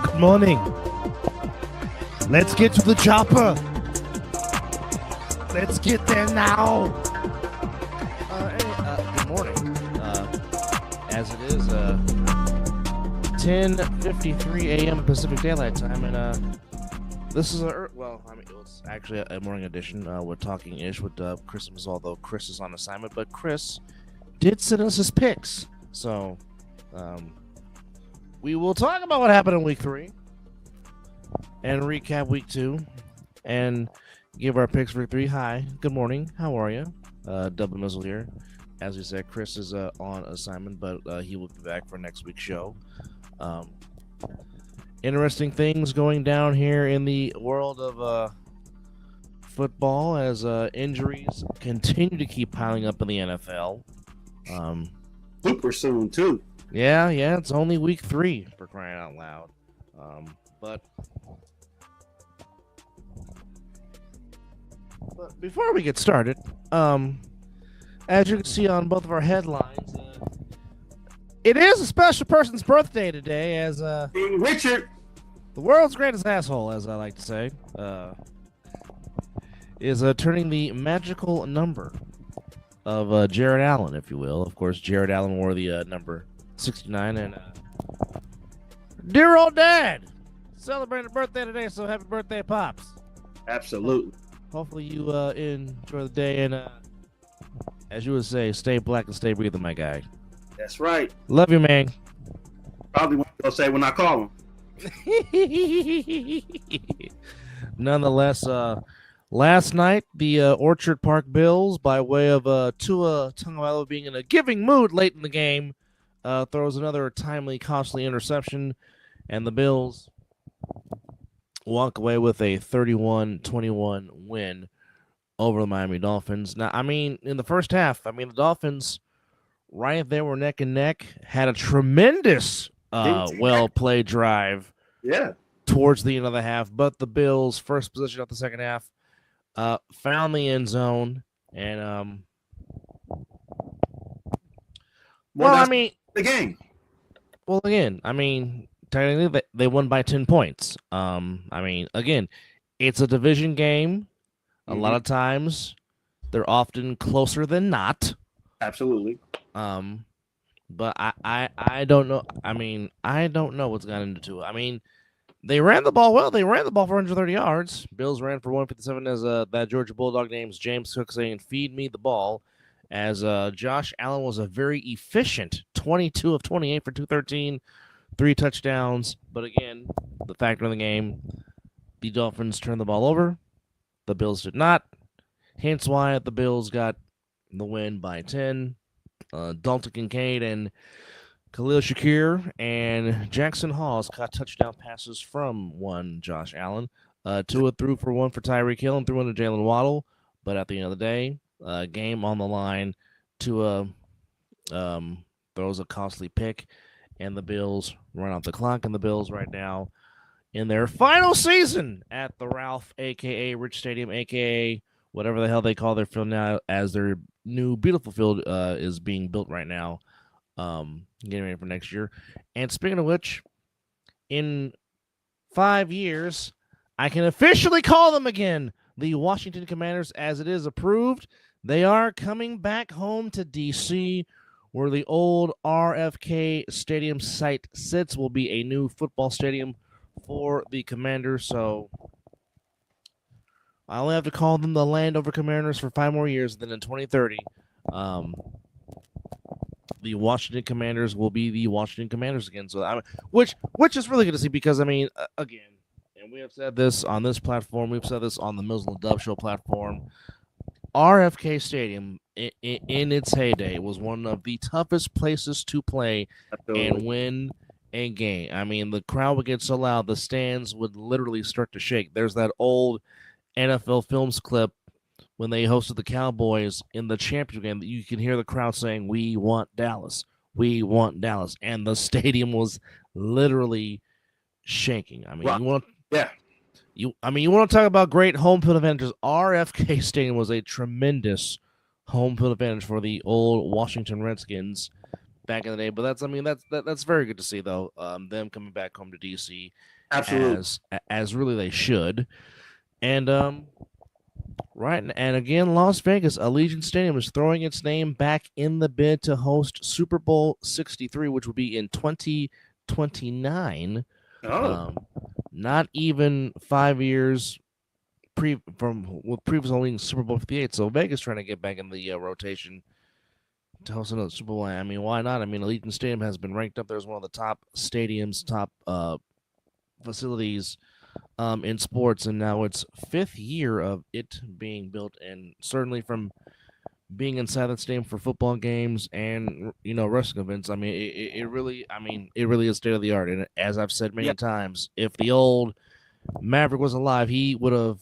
Good morning. Let's get to the chopper. Let's get there now. Good morning. As it is 10:53 a.m. Pacific Daylight Time, and this is it's actually a morning edition. We're talking ish with Chris and Mizzle, although Chris is on assignment, but Chris did send us his picks, so we will talk about what happened in week 3 and recap week 2 and give our picks for week 3. Hi, good morning. How are you? Double Mizzle here. As we said, Chris is on assignment, but he will be back for next week's show. Interesting things going down here in the world of football as injuries continue to keep piling up in the NFL. Super soon, too. Yeah, it's only week 3 for crying out loud. But before we get started, as you can see on both of our headlines, it is a special person's birthday today, as King Richard, the world's greatest asshole, as I like to say, is turning the magical number of Jared Allen, if you will. Of course, Jared Allen wore the number 69, and dear old dad celebrating a birthday today, so happy birthday, Pops. absolutely. Hopefully you enjoy the day, and as you would say, stay black and stay breathing, my guy. That's right. Love you, man. Probably what he'll say when I call him. Nonetheless, last night, the Orchard Park Bills, by way of Tua Tagovailoa being in a giving mood late in the game, throws another timely, costly interception, and the Bills walk away with a 31-21 win over the Miami Dolphins. Now, I mean, in the first half, the Dolphins right there were neck and neck, had a tremendous well-played drive towards the end of the half, but the Bills' first possession of the second half found the end zone, and the game. Well, again, technically they won by 10 points. Again, it's a division game. A lot of times, they're often closer than not. Absolutely. But I don't know. I don't know what's gotten into it. They ran the ball well. They ran the ball for 130 yards. Bills ran for 157 as that Georgia Bulldog named James Cook saying, "Feed me the ball." As Josh Allen was a very efficient 22 of 28 for 213, 3 touchdowns. But again, the factor in the game, the Dolphins turned the ball over. The Bills did not. Hence why the Bills got the win by 10. Dalton Kincaid and Khalil Shakir and Jackson Hawes caught touchdown passes from one Josh Allen. Tua threw for 1 for Tyreek Hill and threw into Jalen Waddle. But at the end of the day, game on the line, Tua throws a costly pick, and the Bills run out the clock. And the Bills right now in their final season at the Ralph, a.k.a. Rich Stadium, a.k.a. whatever the hell they call their field now, as their new beautiful field is being built right now, getting ready for next year. And speaking of which, in 5 years, I can officially call them again the Washington Commanders, as it is approved. They are coming back home to D.C., where the old RFK Stadium site sits. Will be a new football stadium for the Commanders, so I only have to call them the Landover Commanders for 5 more years. Then in 2030, the Washington Commanders will be the Washington Commanders again. So, which is really good to see because, again, and we have said this on this platform, we've said this on the Mizzle and Dove Show platform, RFK Stadium in its heyday was one of the toughest places to play and win a game. The crowd would get so loud, the stands would literally start to shake. There's that old NFL Films clip when they hosted the Cowboys in the championship game that you can hear the crowd saying, "We want Dallas. We want Dallas." And the stadium was literally shaking. You want to talk about great home field advantages. RFK Stadium was a tremendous home field advantage for the old Washington Redskins back in the day. But that's very good to see though. Them coming back home to DC Absolutely. as really they should. And right, and again, Las Vegas, Allegiant Stadium is throwing its name back in the bid to host Super Bowl 63, which will be in 2029. Oh, Not even 5 years from with previous holding Super Bowl 58. So Vegas trying to get back in the rotation to host another Super Bowl. I mean, why not? I mean, Allegiant Stadium has been ranked up there as one of the top stadiums, top facilities in sports, and now it's fifth year of it being built, and certainly from being inside that stadium for football games and wrestling events. I mean, it really, it really is state of the art. And as I've said many yeah. times, if the old Maverick was alive, he would have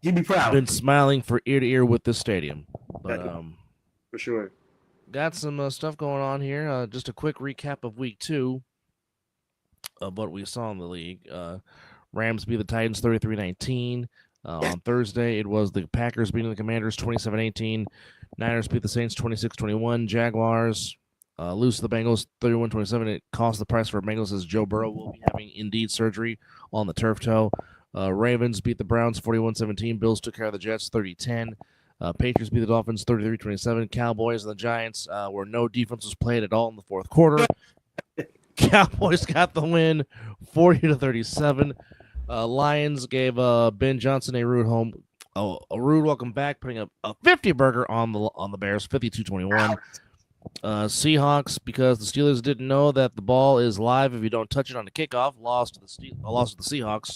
You'd be proud. been smiling for ear to ear with this stadium. But for sure. got some stuff going on here. Just a quick recap of week 2 of what we saw in the league. Rams beat the Titans 33-19. On Thursday, it was the Packers beating the Commanders 27-18. Niners beat the Saints 26-21. Jaguars lose to the Bengals 31-27. It cost the price for Bengals as Joe Burrow will be having indeed surgery on the turf toe. Ravens beat the Browns 41-17. Bills took care of the Jets 30-10. Patriots beat the Dolphins 33-27. Cowboys and the Giants, where no defense was played at all in the fourth quarter. Cowboys got the win 40-37. Lions gave Ben Johnson a rude welcome back, putting up a 50 burger on the Bears 52-21. Seahawks, because the Steelers didn't know that the ball is live if you don't touch it on the kickoff, lost to the Seahawks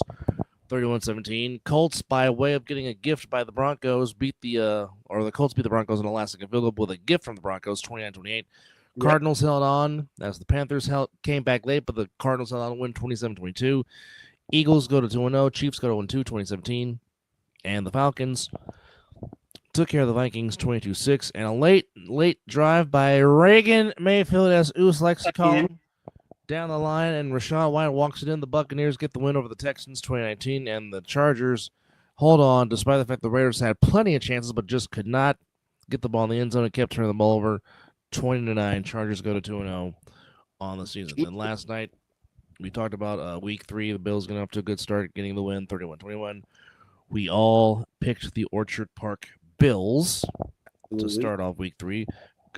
31-17. Colts, by way of getting a gift by the Broncos, the Colts beat the Broncos in a last-second field goal with a gift from the Broncos 29-28. Cardinals held on as the Panthers came back late, but the Cardinals held on to win 27-22. Eagles go to 2-0. Chiefs go to 1-2, 2017. And the Falcons took care of the Vikings 22-6. And a late drive by Reagan Mayfield, as Oos likes to call him, down the line. And Rashawn White walks it in. The Buccaneers get the win over the Texans 2019. And the Chargers hold on, despite the fact the Raiders had plenty of chances, but just could not get the ball in the end zone and kept turning the ball over 20-9. Chargers go to 2-0 on the season. And last night, we talked about week 3. The Bills getting up to a good start, getting the win, 31-21. We all picked the Orchard Park Bills to start off week 3.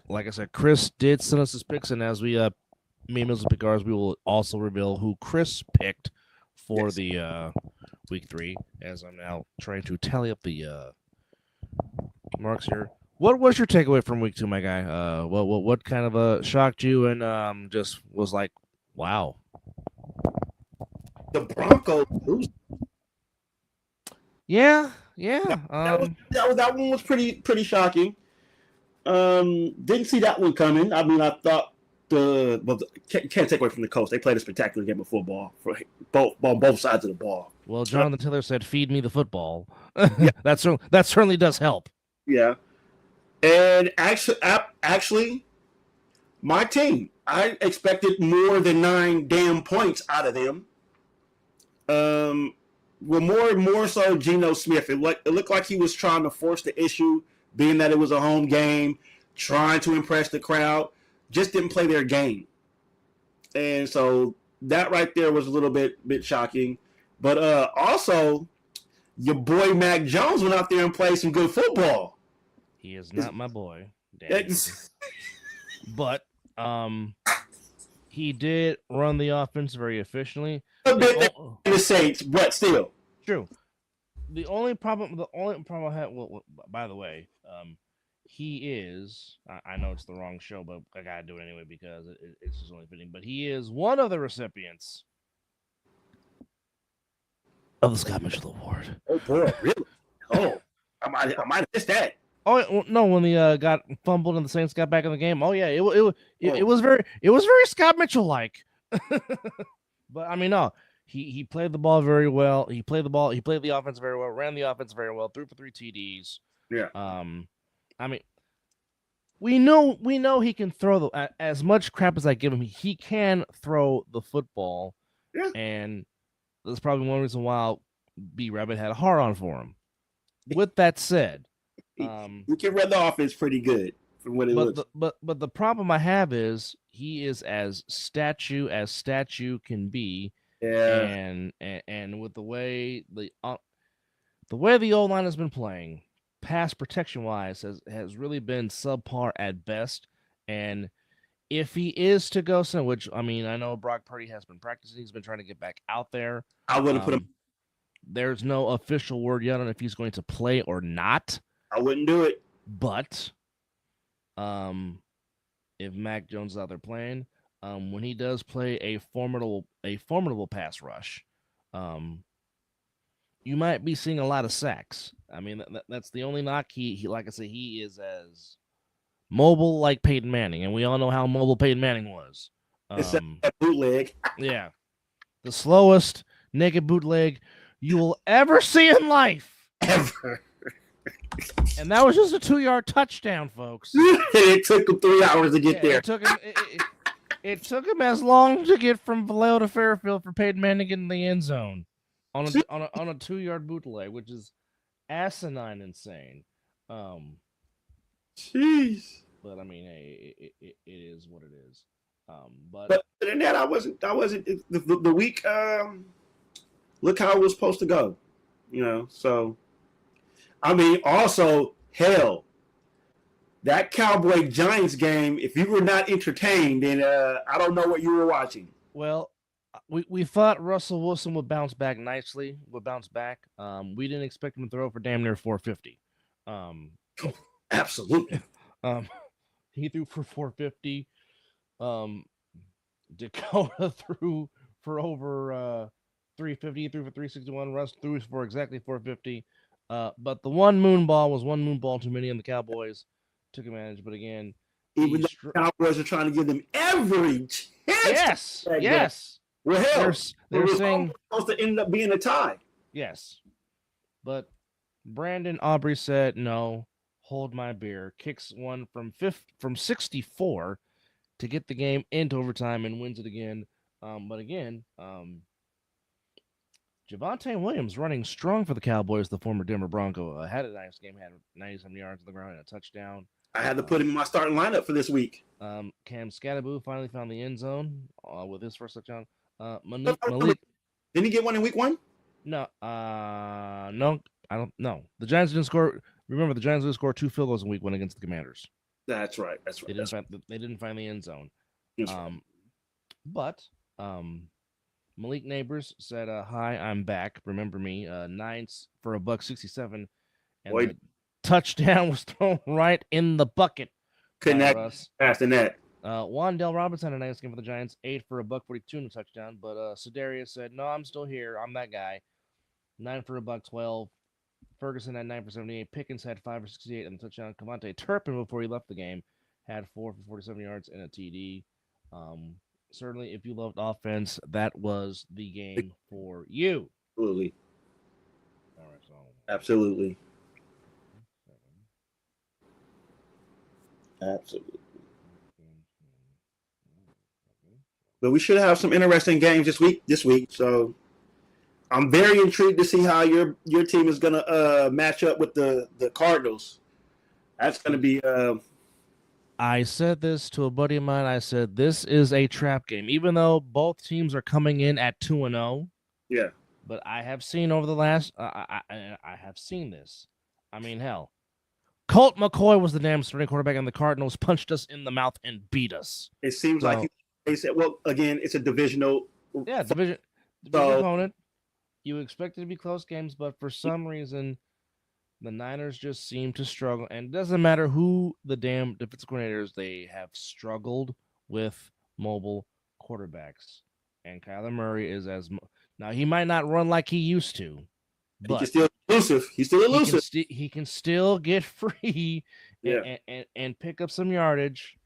Like I said, Chris did send us his picks, and as me and Mizzle pick ours, we will also reveal who Chris picked for the week 3, as I'm now trying to tally up the marks here. What was your takeaway from week 2, my guy? What kind of shocked you and just was like, wow? The Broncos lose. Yeah. That one was pretty shocking. Didn't see that one coming. I mean, I thought can't take away from the Colts. They played a spectacular game of football on both sides of the ball. Well, Jonathan Taylor said, "Feed me the football." Yeah. that certainly does help. Yeah, and actually, my team, I expected more than 9 damn points out of them. Well, more so Geno Smith. It looked like he was trying to force the issue, being that it was a home game, trying to impress the crowd. Just didn't play their game, and so that right there was a little bit shocking. But also, your boy Mac Jones went out there and played some good football. He is not my boy, but he did run the offense very efficiently. A bit the Saints, but still true. The only problem I had. Well, by the way, he is. I know it's the wrong show, but I gotta do it anyway because it's just only fitting. But he is one of the recipients of the Scott Mitchell Award. Oh boy, really? Oh, I might have missed that. Oh no! When the got fumbled and the Saints got back in the game. Oh yeah, it was very Scott Mitchell like. But I mean, no, he played the ball very well. He played the offense very well. Ran the offense very well. Threw for 3 TDs. Yeah. I mean, we know he can throw as much crap as I give him. He can throw the football. Yeah. And that's probably one reason why B Rabbit had a hard on for him. With that said, he can run the offense pretty good. from what it But looks. the problem I have is he is as statue can be, Yeah, and with the way the old line has been playing, pass protection wise has really been subpar at best. And if he is to go some, which I mean, I know Brock Purdy has been practicing, he's been trying to get back out there. I wouldn't put him. Um, there's no official word yet on if he's going to play or not. I wouldn't do it. But um, if Mac Jones is out there playing, when he does play a formidable pass rush, um, you might be seeing a lot of sacks. I mean, that's the only knock. He like I said, he is as mobile like Peyton Manning, and we all know how mobile Peyton Manning was. It's a bootleg. Yeah, the slowest naked bootleg you will ever see in life, Ever. and that was just a 2-yard touchdown, folks. It took him 3 hours to get there. It took him as long to get from Vallejo to Fairfield for Peyton Manning to get in the end zone on a 2-yard bootleg, which is asinine insane. Jeez. But I mean, hey, it is what it is. But other than that, I wasn't the week. Look how it was supposed to go, So, I mean, also hell, that Cowboy Giants game. If you were not entertained, then I don't know what you were watching. well, we thought Russell Wilson would bounce back nicely. We didn't expect him to throw for damn near 450. Absolutely. He threw for 450. Dakota threw for over 350. He threw for 361. Russ threw for exactly 450. But the one moon ball was one moon ball too many, and the Cowboys took advantage. But again, even though the Cowboys are trying to give them every chance. Yes. Well, hell, they're saying supposed to end up being a tie. Yes, but Brandon Aubrey said no. Hold my beer. Kicks one from 64 to get the game into overtime and wins it again. But again, Javonte Williams running strong for the Cowboys. The former Denver Bronco had a nice game. Had 97 yards on the ground and a touchdown. I had to put him in my starting lineup for this week. Cam Scatterboo finally found the end zone with his first touchdown. Malik. Didn't he get one in week 1? No, no, I don't know. The Giants didn't score. Remember, the Giants didn't score 2 field goals in week 1 against the Commanders. That's right. They didn't find the end zone. Right. But Malik Neighbors said, "Hi, I'm back. Remember me? 9 for $167, and the touchdown was thrown right in the bucket. Couldn't act faster than that." Wandale Robinson had a nice game for the Giants, 8 for $142 and a touchdown. But Sedarius said, "No, I'm still here. I'm that guy. 9 for $112. Ferguson had 9 for 78. Pickens had 5 for 68 and a touchdown. Cavante Turpin, before he left the game, had 4 for 47 yards and a TD. Certainly, if you loved offense, that was the game for you." Absolutely. All right, so absolutely. But we should have some interesting games this week. So I'm very intrigued to see how your team is gonna match up with the Cardinals. That's gonna be. I said this to a buddy of mine. I said this is a trap game, even though both teams are coming in at 2-0. Yeah. But I have seen over the last. I have seen this. I mean, hell, Colt McCoy was the damn starting quarterback, and the Cardinals punched us in the mouth and beat us. It seems like they said, well, again, it's a divisional. Yeah, division opponent. You expect it to be close games, but for some reason, the Niners just seem to struggle. And it doesn't matter who the damn defensive coordinators, they have struggled with mobile quarterbacks. And Kyler Murray is now he might not run like he used to, but he's still elusive. He can still get free and pick up some yardage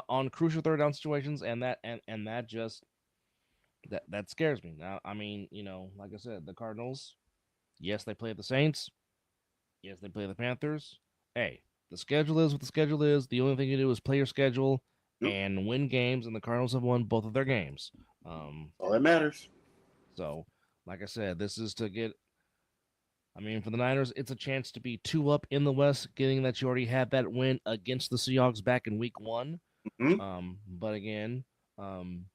on crucial third down situations, and that just that scares me. Now, I mean, like I said, the Cardinals, yes, they play the Saints. Yes, they play the Panthers. Hey, the schedule is what the schedule is. The only thing you do is play your schedule and win games, and the Cardinals have won both of their games. All that matters. So, like I said, this is to get I mean, for the Niners, it's a chance to be 2 up in the West, getting that you already had that win against the Seahawks back in Week 1. Mm-hmm. But again, um,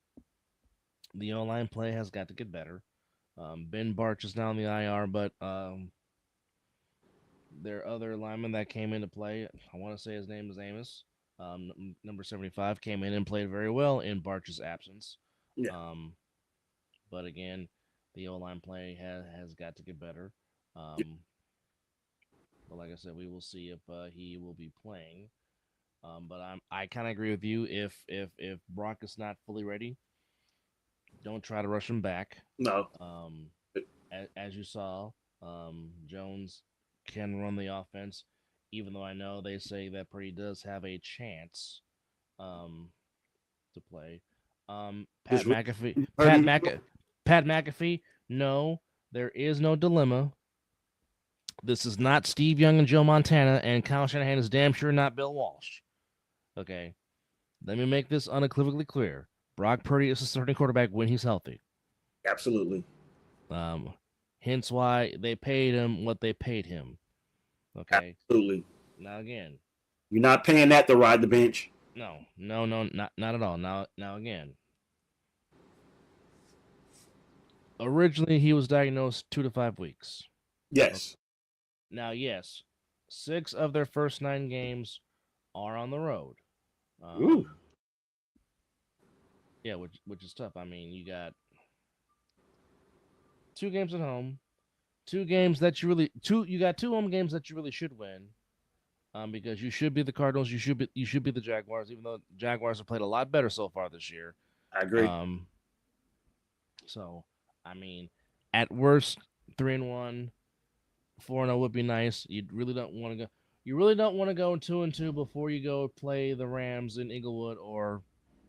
the O-line play has got to get better. Ben Barch is now on the IR, but their other lineman that came into play, I want to say his name is Amos, number 75, came in and played very well in Barch's absence. Yeah. Um, but again, the O-line play has got to get better. But like I said, we will see if he will be playing. But I kind of agree with you. If Brock is not fully ready, don't try to rush him back. No. Um, as you saw, Jones can run the offense, even though I know they say that Purdy does have a chance um, to play. Pat Just McAfee, Purdy. Pat McAfee. No, there is no dilemma. This is not Steve Young and Joe Montana, and Kyle Shanahan is damn sure not Bill Walsh. Okay, let me make this unequivocally clear. Brock Purdy is the starting quarterback when he's healthy. Absolutely. Hence why they paid him what they paid him. Okay. Absolutely. Now again, you're not paying that to ride the bench. No, not at all. Now again. Originally, he was diagnosed 2 to 5 weeks. Yes. Okay. Now, yes, 6 of their first 9 games are on the road. Ooh. Yeah, which is tough. I mean, you got 2 games at home, 2 games that you got 2 home games that you really should win. Because you should be the Cardinals, you should be the Jaguars, even though the Jaguars have played a lot better so far this year. I agree. So, I mean, at worst, 3-1, 4-0 would be nice. You really don't want to go. You really don't want to go 2-2 before you go play the Rams in Inglewood or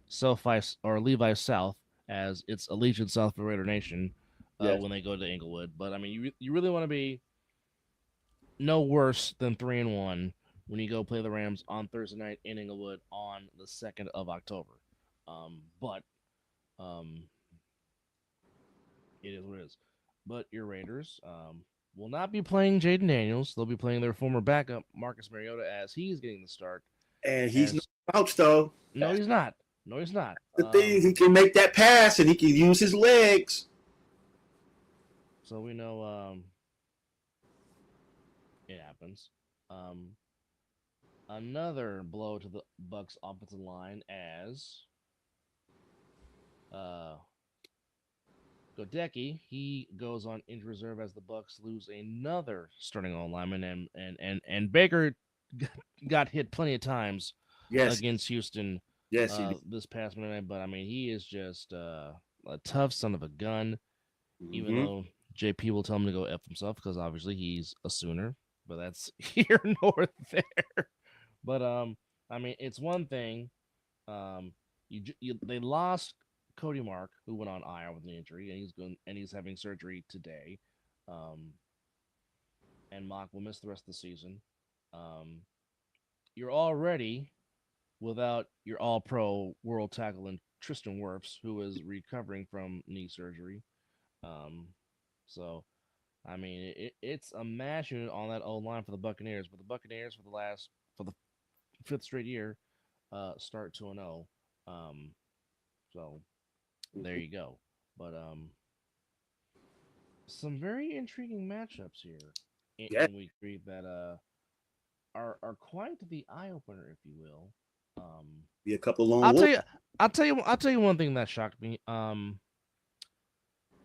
SoFi or Levi South, as it's Allegiant South for Raider Nation yes. when they go to Inglewood. But I mean, you really want to be no worse than 3-1 when you go play the Rams on Thursday night in Inglewood on the 2nd of October. But it is what it is. But your Raiders will not be playing Jaden Daniels. They'll be playing their former backup, Marcus Mariota, as he's getting the start. And he's no slouch, though. No, he's not. No, he's not. The thing, he can make that pass, and he can use his legs. So we know it happens. Another blow to the Bucs offensive line as Godecki, he goes on injured reserve as the Bucs lose another starting lineman, and Baker got hit plenty of times against Houston this past Monday night. But I mean, he is just a tough son of a gun. Even though JP will tell him to go F himself because obviously he's a Sooner, but that's here nor there. But I mean, it's one thing. They lost Cody Mark, who went on IR with an injury, and he's having surgery today. And Mock will miss the rest of the season. You're already without your All-Pro world tackle in Tristan Wirfs, who is recovering from knee surgery. So, I mean, it's a mash unit on that old line for the Buccaneers. But the Buccaneers for the 5th straight year start 2-0. So there you go. But some very intriguing matchups here in week 3 that are quite the eye opener, if you will. Be a couple long. I'll tell you one thing that shocked me.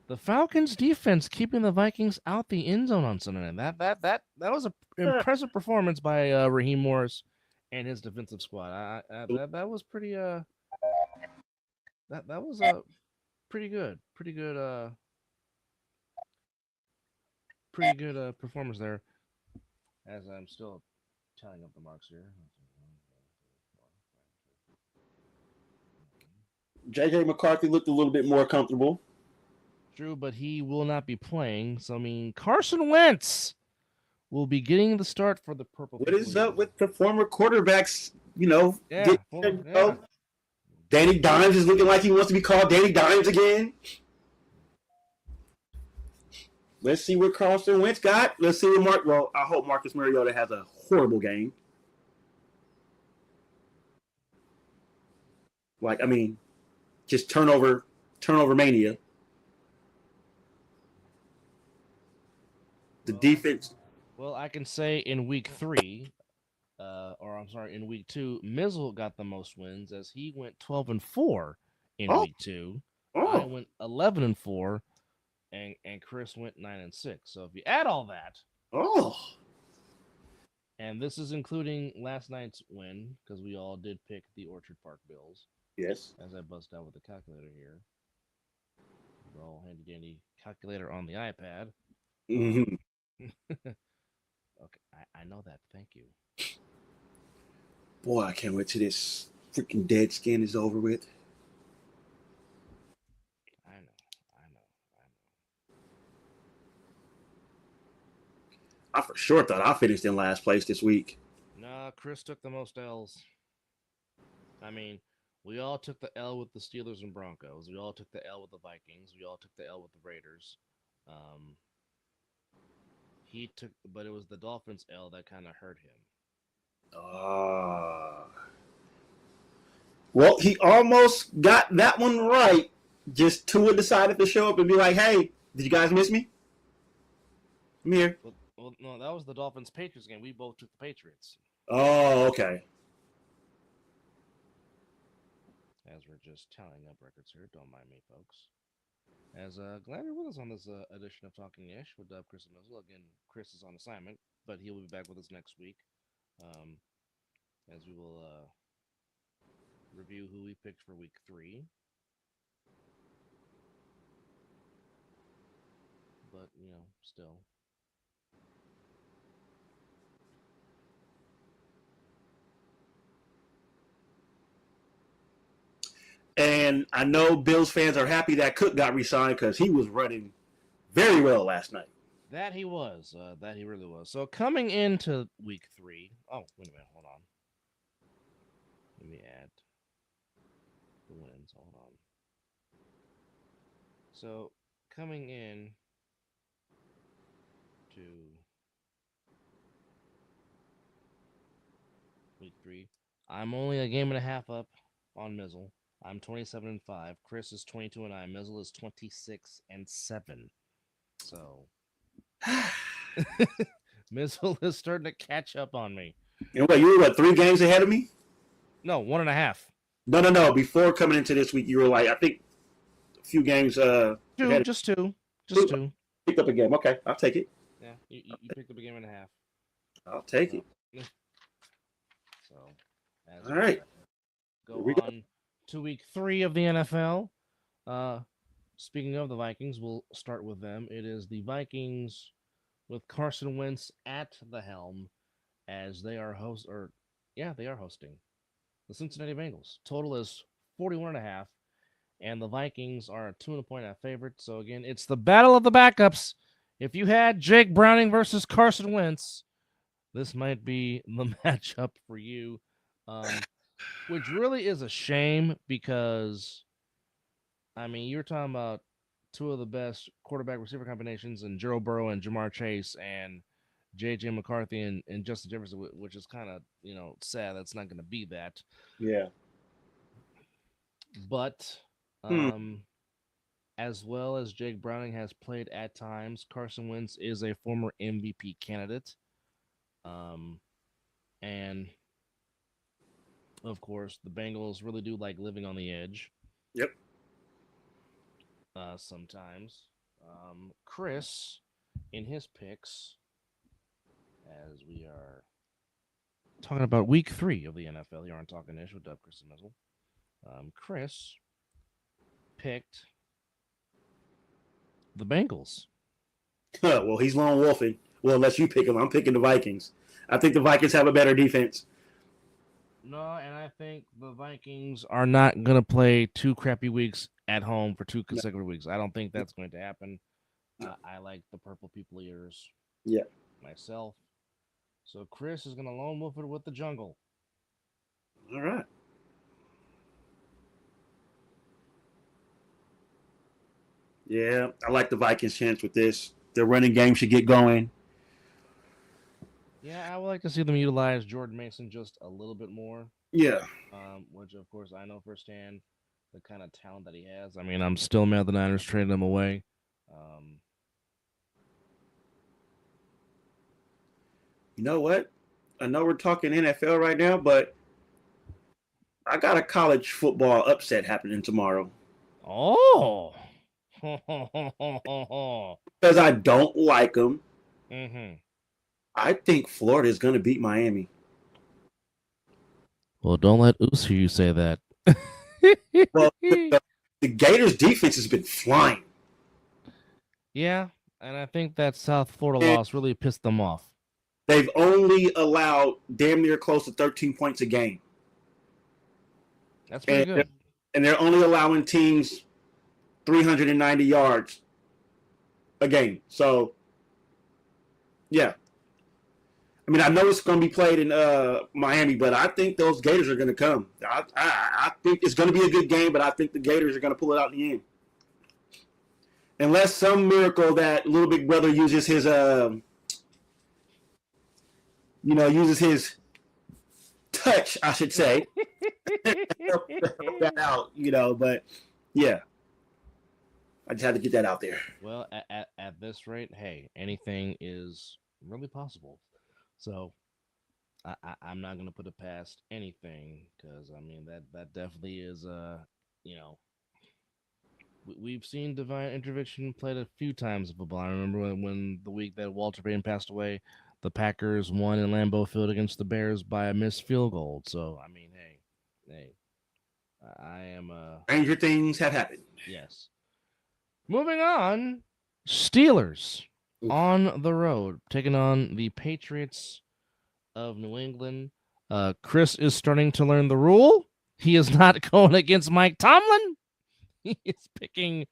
The Falcons defense keeping the Vikings out the end zone on Sunday night. That was an impressive performance by Raheem Morris and his defensive squad. That was pretty that was a pretty good performance there. As I'm still tallying up the marks here. J.J. McCarthy looked a little bit more comfortable. True, but he will not be playing. So, I mean, Carson Wentz will be getting the start for the Purple. What is up with the former quarterbacks? Danny Dimes is looking like he wants to be called Danny Dimes again. Let's see what Carlson Wentz got. Let's see what Mark. Well, I hope Marcus Mariota has a horrible game. Like, I mean, just turnover mania. The defense. I can say in week 3, or I'm sorry, in week 2, Mizzle got the most wins as he went 12-4 in Oh, week 2. I oh, went 11-4, and Chris went 9-6. So if you add all that, oh. and this is including last night's win because we all did pick the Orchard Park Bills. Yes. As I bust out with the calculator here, the all handy dandy calculator on the iPad. Mm-hmm. Okay, I know that. Thank you. Boy, I can't wait till this freaking dead skin is over with. I know. I for sure thought I finished in last place this week. Nah, Chris took the most L's. I mean, we all took the L with the Steelers and Broncos. We all took the L with the Vikings. We all took the L with the Raiders. He took, but it was the Dolphins L that kind of hurt him. Well, he almost got that one right. Just Tua decided to show up and be like, "Hey, did you guys miss me? I'm here." Well, no, that was the Dolphins Patriots game. We both took the Patriots. Oh, okay. As we're just tallying up records here, don't mind me, folks. As glad you're with us on this edition of Talking Ish with Chris and Mizzle. Again, Chris is on assignment, but he'll be back with us next week. As we will review who we picked for week 3. But, still. And I know Bills fans are happy that Cook got re-signed because he was running very well last night. That he was. That he really was. So coming into week 3. Oh, wait a minute. Hold on. Let me add the wins. Hold on. So coming in to week 3, I'm only a game and a half up on Mizzle. I'm 27-5. Chris is 22-9. Mizzle is 26-7. So Mizzle is starting to catch up on me. And what, you were 3 games ahead of me? No, 1.5. No. Before coming into this week, you were like, I think a few games. Just two. Picked up a game. Okay, I'll take it. Yeah, you picked up a game and a half. I'll take it. So, all right. Go on to week 3 of the NFL. Speaking of the Vikings, we'll start with them. It is the Vikings with Carson Wentz at the helm as they are hosting the Cincinnati Bengals. Total is 41.5, and the Vikings are a 2.5 favorite. So again, it's the battle of the backups. If you had Jake Browning versus Carson Wentz, this might be the matchup for you, which really is a shame because, I mean, you're talking about 2 of the best quarterback receiver combinations in Joe Burrow and Jamar Chase and J.J. McCarthy and Justin Jefferson, which is kind of, sad that's not going to be that. Yeah. But as well as Jake Browning has played at times, Carson Wentz is a former MVP candidate. And of course, the Bengals really do like living on the edge. Yep. Sometimes. Chris, in his picks, as we are talking about week 3 of the NFL here on Talking Ish with Chris and Mizzle, Chris picked the Bengals. Well, he's lone wolfing. Well, unless you pick him, I'm picking the Vikings. I think the Vikings have a better defense. No, and I think the Vikings are not going to play 2 crappy weeks at home for 2 consecutive weeks. I don't think that's going to happen. I like the purple people ears. Yeah. Myself. So Chris is going to lone wolf it with the jungle. All right. Yeah, I like the Vikings' chance with this. The running game should get going. Yeah, I would like to see them utilize Jordan Mason just a little bit more. Yeah. Which of course I know firsthand the kind of talent that he has. I mean, I'm still mad the Niners traded him away. Um, You know what? I know we're talking NFL right now, but I got a college football upset happening tomorrow. oh, Because I don't like them. mm-hmm. I think Florida is going to beat Miami. Well, don't let Us hear you say that. Well, the Gators' defense has been flying. Yeah, and I think that South Florida And loss really pissed them off. they've only allowed damn near close to 13 points a game. That's pretty And, good. and they're only allowing teams 390 yards a game. So, yeah. I mean, I know it's going to be played in Miami, but I think those Gators are going to come. I think it's going to be a good game, but I think the Gators are going to pull it out in the end. Unless some miracle that little big brother uses his, uses his touch, I should say, help that out, But yeah, I just had to get that out there. Well, at this rate, hey, anything is really possible. So I'm not gonna put it past anything because I mean that definitely is you know we've seen divine intervention played a few times in football. I remember when the week that Walter Payton passed away, the Packers won in Lambeau Field against the Bears by a missed field goal. So I mean, hey, I am Stranger things have happened. yes. Moving on, Steelers on the road taking on the Patriots of New England. Chris is starting to learn the rule. He is not going against Mike Tomlin. He is picking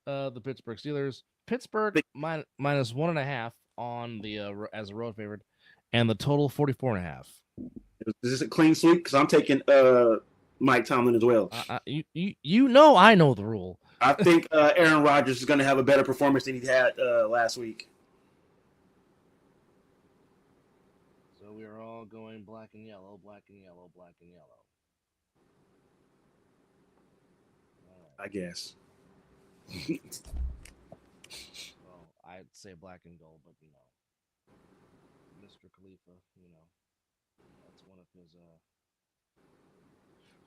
the Pittsburgh Steelers. Pittsburgh minus 1.5 on the as a road favorite, and the total 44.5. Is this a clean sweep? Because I'm taking Mike Tomlin as well. You know I know the rule. I think Aaron Rodgers is going to have a better performance than he had last week. So we are all going black and yellow, black and yellow, black and yellow. I guess. Well, I'd say black and gold, but Mr. Khalifa, that's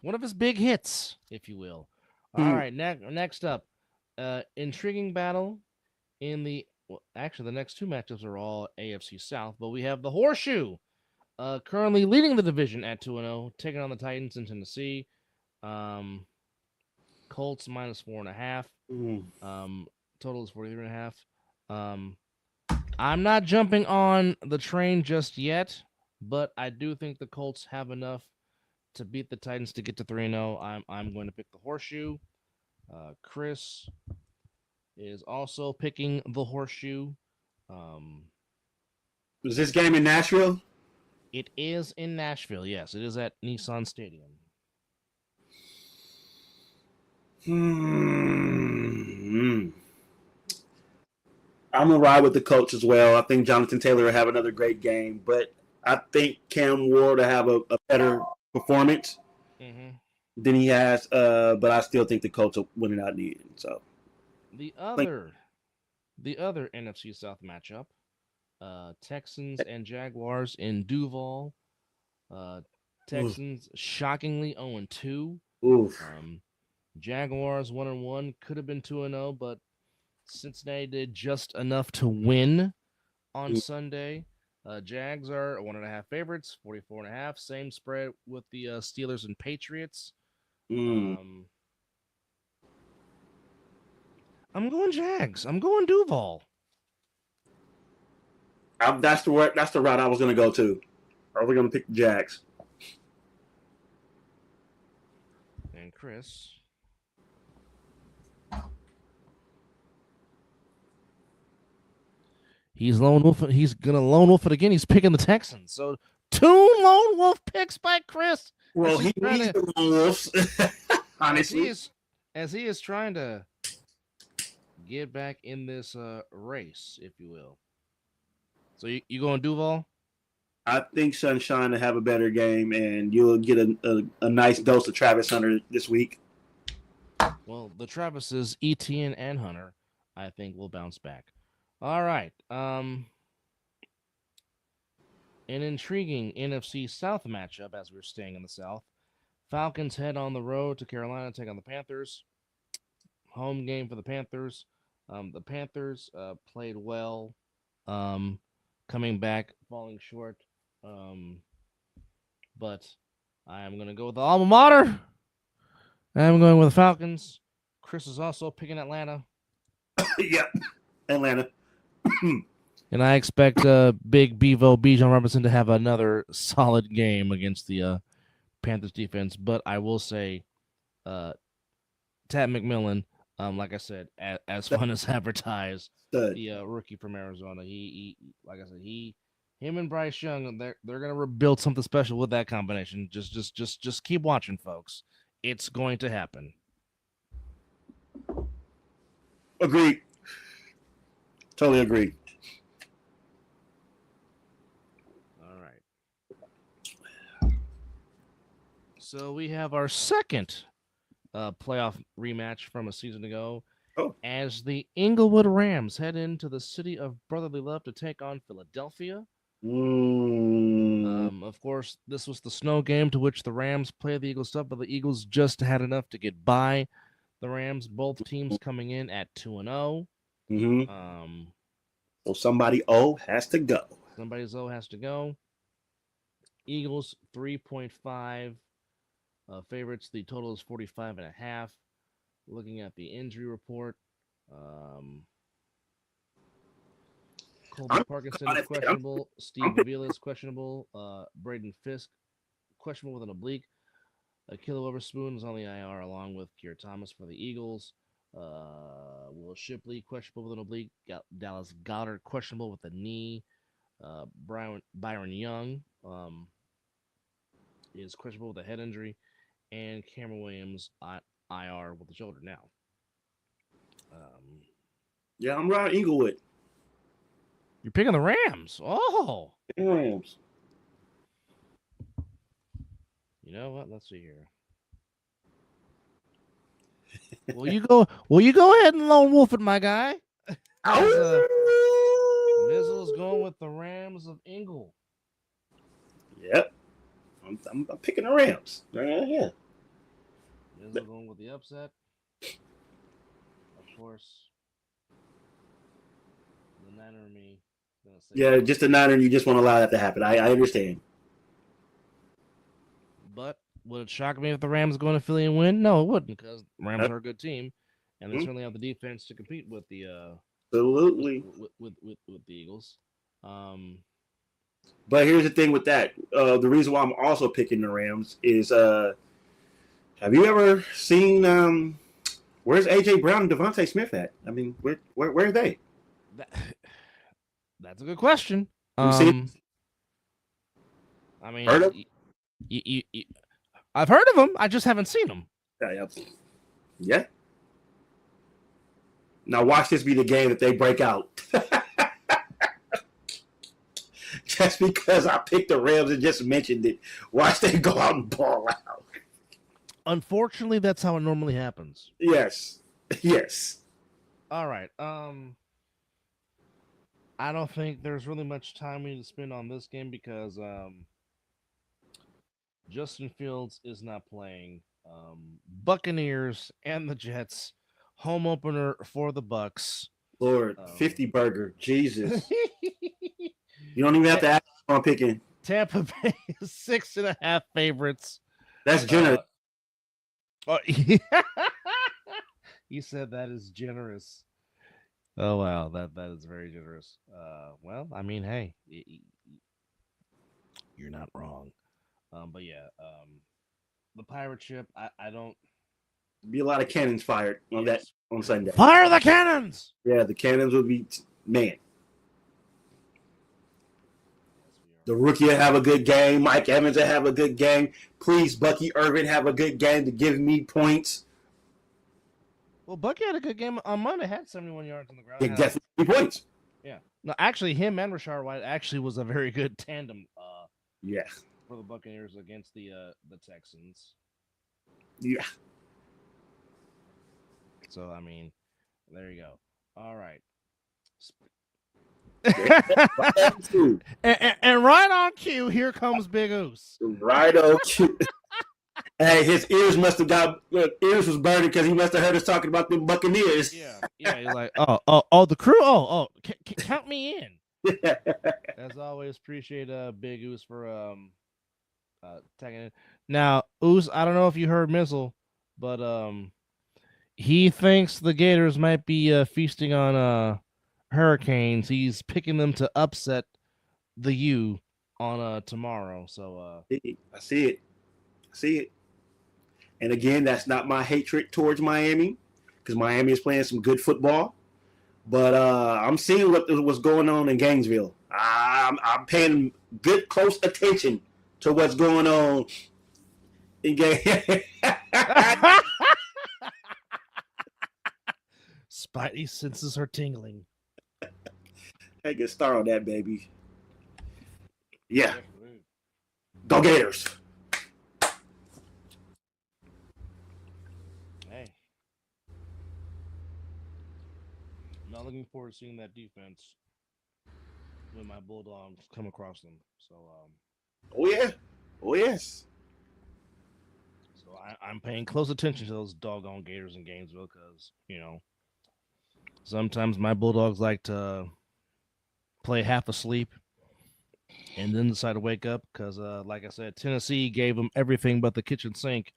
one of his big hits, if you will. All right, next up, intriguing battle in actually the next two matchups are all AFC South, but we have the Horseshoe, currently leading the division at 2-0, taking on the Titans in Tennessee. Colts minus 4.5. Total is 43.5. I'm not jumping on the train just yet, but I do think the Colts have enough to beat the Titans to get to 3-0. I'm going to pick the Horseshoe. Chris is also picking the Horseshoe. Was this game in Nashville? It is in Nashville. Yes, it is at Nissan Stadium. I'm going to ride with the coach as well. I think Jonathan Taylor will have another great game, but I think Cam Ward will have a better performance than he has, but I still think the coach will win it out in the end. So the other NFC South matchup, Texans and Jaguars in Duval. Texans shockingly 0-2. Jaguars 1-1, could have been 2-0, but Cincinnati did just enough to win on Sunday. Jags are 1.5 favorites, 44.5. Same spread with the Steelers and Patriots. I'm going Jags. I'm going Duval. That's the route I was going to go to. I was going to pick the Jags. And Chris. He's lone wolf. He's gonna lone wolf it again. He's picking the Texans. So 2 lone wolf picks by Chris. Well, he needs the lone wolves. Honestly, as he is trying to get back in this race, if you will. So you going Duval? I think Sunshine will have a better game, and you'll get a nice dose of Travis Hunter this week. Well, the Travises, Etienne and Hunter, I think will bounce back. All right. An intriguing NFC South matchup as we're staying in the South. Falcons head on the road to Carolina to take on the Panthers. Home game for the Panthers. The Panthers played well, coming back, falling short. But I am going to go with the alma mater. I'm going with the Falcons. Chris is also picking Atlanta. Yep, Atlanta. And I expect Big Bevo, Bijan Robinson, to have another solid game against the Panthers defense. But I will say, Tad McMillan, like I said, as fun as advertised, the rookie from Arizona. He, like I said, him and Bryce Young, they're gonna rebuild something special with that combination. Just keep watching, folks. It's going to happen. Agreed. Totally agree. All right. So we have our second playoff rematch from a season ago. Oh. As the Inglewood Rams head into the city of brotherly love to take on Philadelphia. Of course, this was the snow game to which the Rams played the Eagles up, but the Eagles just had enough to get by the Rams. Both teams coming in at 2-0. Mm-hmm. So somebody has to go. Somebody's has to go. Eagles 3.5 favorites. The total is 45.5. Looking at the injury report, Colby Parkinson is questionable. Steve Avila is questionable. Braden Fisk questionable with an oblique. Akilo Overspoon is on the IR along with Kier Thomas for the Eagles. Will Shipley questionable with an oblique. Dallas Goddard questionable with a knee. Byron Young is questionable with a head injury, and Cameron Williams IR with the shoulder now. Yeah, I'm right. Inglewood. You're picking the Rams. Oh, Rams. You know what? Let's see here. Will you go ahead and lone wolf it, my guy? Mizzle is going with the Rams of Ingle. Yep. I'm picking the Rams. Yeah. Mizzle going with the upset. Of course. The Niner and me. Yeah, just the Niner, and you just want to allow that to happen. I understand. But would it shock me if the Rams go to Philly and win? No, it wouldn't, because Rams are a good team, and they certainly have the defense to compete with the absolutely with the Eagles. But here's the thing with that. The reason why I'm also picking the Rams is, have you ever seen where's AJ Brown and Devontae Smith at? I mean, where are they? That's a good question. I mean, heard of? I've heard of them. I just haven't seen them. Yeah. Now watch this be the game that they break out. Just because I picked the Rams and just mentioned it, watch them go out and ball out. Unfortunately, that's how it normally happens. Yes. All right. I don't think there's really much time we need to spend on this game because Justin Fields is not playing. Buccaneers and the Jets home opener for the Bucks. Lord, 50 burger, Jesus! You don't even have to ask who I'm picking. Tampa Bay is 6.5 favorites. That's generous. You said that is generous. Oh wow, that is very generous. Well, I mean, hey, you're not wrong. But yeah, the pirate ship. I don't. Be a lot of cannons fired on that on Sunday. Fire the cannons! Yeah, the cannons would be man. The rookie will have a good game. Mike Evans will have a good game. Please, Bucky Irvin, have a good game to give me points. Well, Bucky had a good game on Monday. Had 71 yards on the ground. He definitely 3 points. Yeah. No, actually, him and Rashard White actually was a very good tandem. Yeah. For the Buccaneers against the Texans. Yeah. So I mean, there you go. All right. and right on cue, here comes Big Oos. Right on cue. Hey, his ears must have ears was burning because he must have heard us talking about the Buccaneers. Yeah. You're like, the crew. Count me in. As always, appreciate Big Oos for tagging it. Now, Oos, I don't know if you heard Mizzle, but he thinks the Gators might be feasting on Hurricanes. He's picking them to upset the U on tomorrow. So I see it. And again, that's not my hatred towards Miami, because Miami is playing some good football. But I'm seeing what's going on in Gainesville. I'm paying good close attention to what's going on in Gainesville. Spidey senses are tingling. I get started on that, baby. Yeah. Go Gators. Hey. I'm not looking forward to seeing that defense when my Bulldogs come across them. So Oh yeah. Oh yes. So I'm paying close attention to those doggone Gators in Gainesville because, sometimes my Bulldogs like to play half asleep and then decide to wake up because, like I said, Tennessee gave them everything but the kitchen sink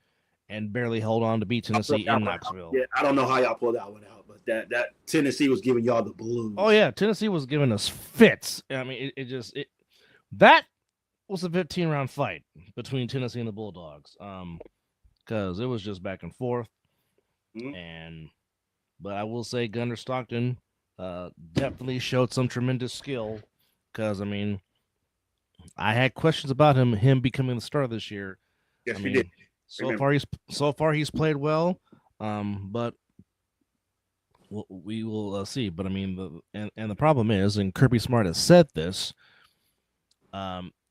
and barely held on to beat Tennessee in Knoxville. Yeah, I don't know how y'all pulled that one out, but that Tennessee was giving y'all the blues. Oh yeah, Tennessee was giving us fits. I mean, that was a 15-round fight between Tennessee and the Bulldogs. Because it was just back and forth. Mm-hmm. But I will say Gunnar Stockton definitely showed some tremendous skill. Because I mean, I had questions about him becoming the starter this year. Yes, we did. So far he's played well. But we will see. But I mean, the problem is, and Kirby Smart has said this,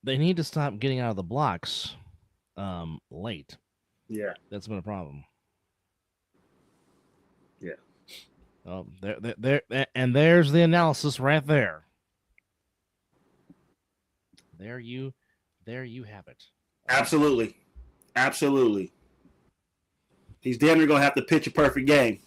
they need to stop getting out of the blocks late. Yeah, that's been a problem. Yeah. Oh, there, and there's the analysis right there. There you have it. Absolutely. He's damn near gonna have to pitch a perfect game.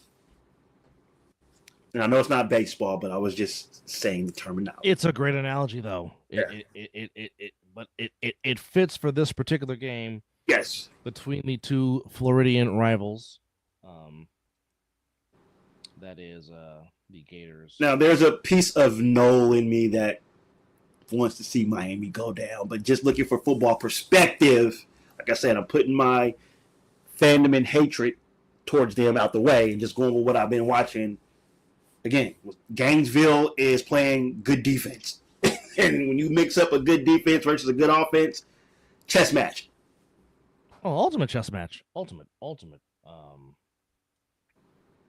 And I know it's not baseball, but I was just saying the terminology. It's a great analogy, though. Yeah. It fits for this particular game. Yes. Between the two Floridian rivals, that is the Gators. Now, there's a piece of Noel in me that wants to see Miami go down, but just looking for football perspective, like I said, I'm putting my fandom and hatred towards them out the way and just going with what I've been watching. Again, Gainesville is playing good defense. And when you mix up a good defense versus a good offense, chess match. Oh, ultimate chess match. Ultimate.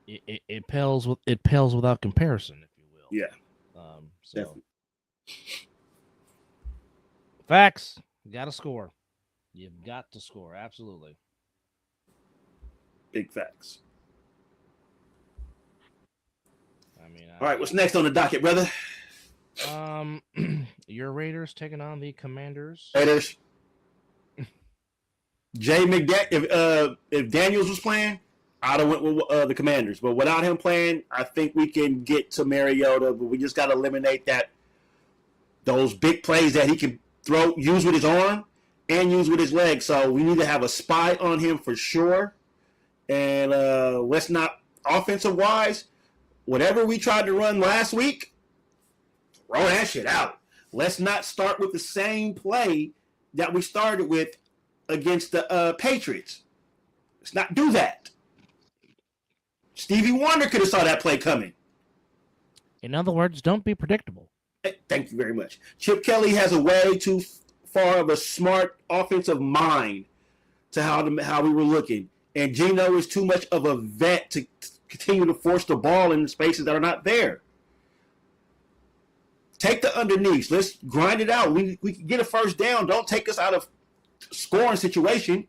It pales without comparison, if you will. Yeah. So definitely. Facts. You gotta score. You've got to score. Absolutely. Big facts. I mean, all right, what's next on the docket, brother? Your Raiders taking on the Commanders. Raiders. Jay McDaniels, if Daniels was playing, I'd have went with the Commanders. But without him playing, I think we can get to Mariota. But we just got to eliminate those big plays that he can use with his arm and use with his leg. So we need to have a spy on him for sure. And let's not, offensive-wise, whatever we tried to run last week, throw that shit out. Let's not start with the same play that we started with against the Patriots. Let's not do that. Stevie Wonder could have saw that play coming. In other words, don't be predictable. Thank you very much. Chip Kelly has a way too far of a smart offensive mind to how we were looking. And Geno is too much of a vet to continue to force the ball in spaces that are not there. Take the underneath. Let's grind it out. We can get a first down. Don't take us out of scoring situation.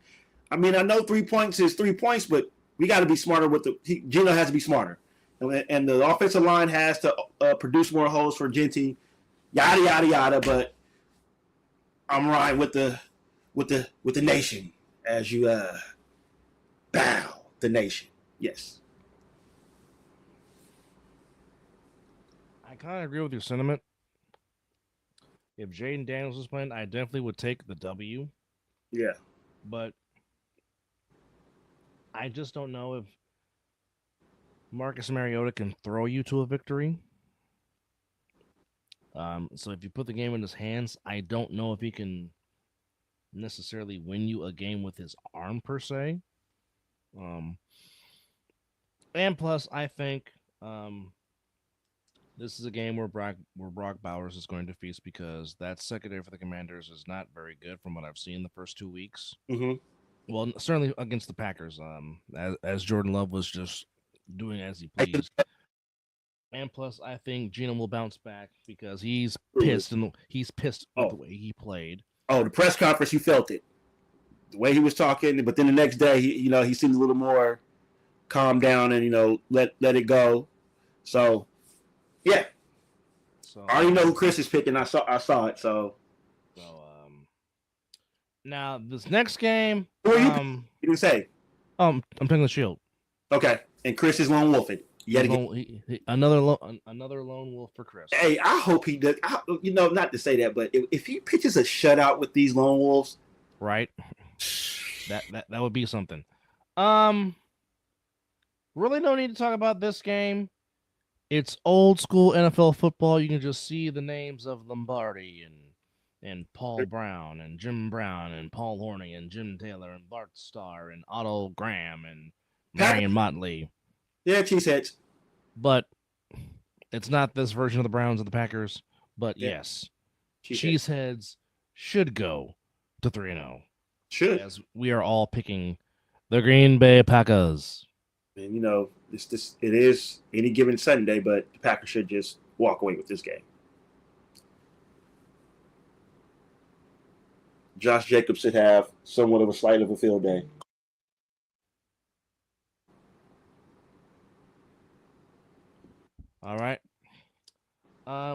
I mean, I know 3 points is 3 points, but we got to be smarter with Gino has to be smarter. And the offensive line has to produce more holes for Genty, yada, yada, yada. But I'm riding with the nation as you bow the nation. Yes. I kind of agree with your sentiment. If Jaden Daniels was playing, I definitely would take the W. Yeah. But I just don't know if Marcus Mariota can throw you to a victory. So if you put the game in his hands, I don't know if he can necessarily win you a game with his arm per se. And plus, I think this is a game where Brock Bowers is going to feast because that secondary for the Commanders is not very good from what I've seen the first 2 weeks. Mm-hmm. Well, certainly against the Packers, as Jordan Love was just doing as he pleased. And plus, I think Gino will bounce back because he's pissed with the way he played. Oh, the press conference, you felt it, the way he was talking. But then the next day, he seemed a little more calm down and let it go. So, yeah. So I already know who Chris is picking. I saw it. So now this next game, who are you? You didn't say. I'm picking the Shield. Okay, and Chris is lone wolfing. Another lone wolf for Chris. Hey, I hope he does. Not to say that, but if he pitches a shutout with these lone wolves, right? That would be something. Really no need to talk about this game. It's old school NFL football. You can just see the names of Lombardi and Paul Brown and Jim Brown and Paul Horney and Jim Taylor and Bart Starr and Otto Graham and Marion Motley. Yeah, cheeseheads. But it's not this version of the Browns and the Packers. But yes, cheeseheads should go to 3-0. Should. As we are all picking the Green Bay Packers. And it is any given Sunday, but the Packers should just walk away with this game. Josh Jacobs should have somewhat of a slight of a field day. All right.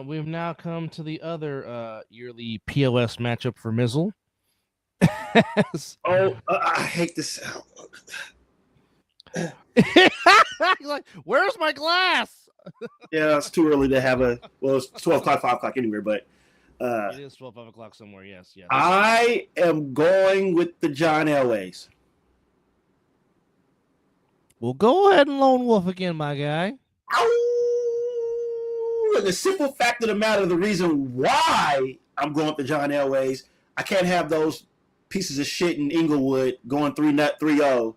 We've now come to the other yearly POS matchup for Mizzle. I hate this. He's like, where's my glass? Yeah, it's too early to have it's 12 o'clock, 5 o'clock anywhere, but it is 12, 5 o'clock somewhere, yes. I am going with the John Elways. Well, go ahead and lone wolf again, my guy. And the simple fact of the matter, the reason why I'm going with the John Elways, I can't have those pieces of shit in Inglewood going 3-0.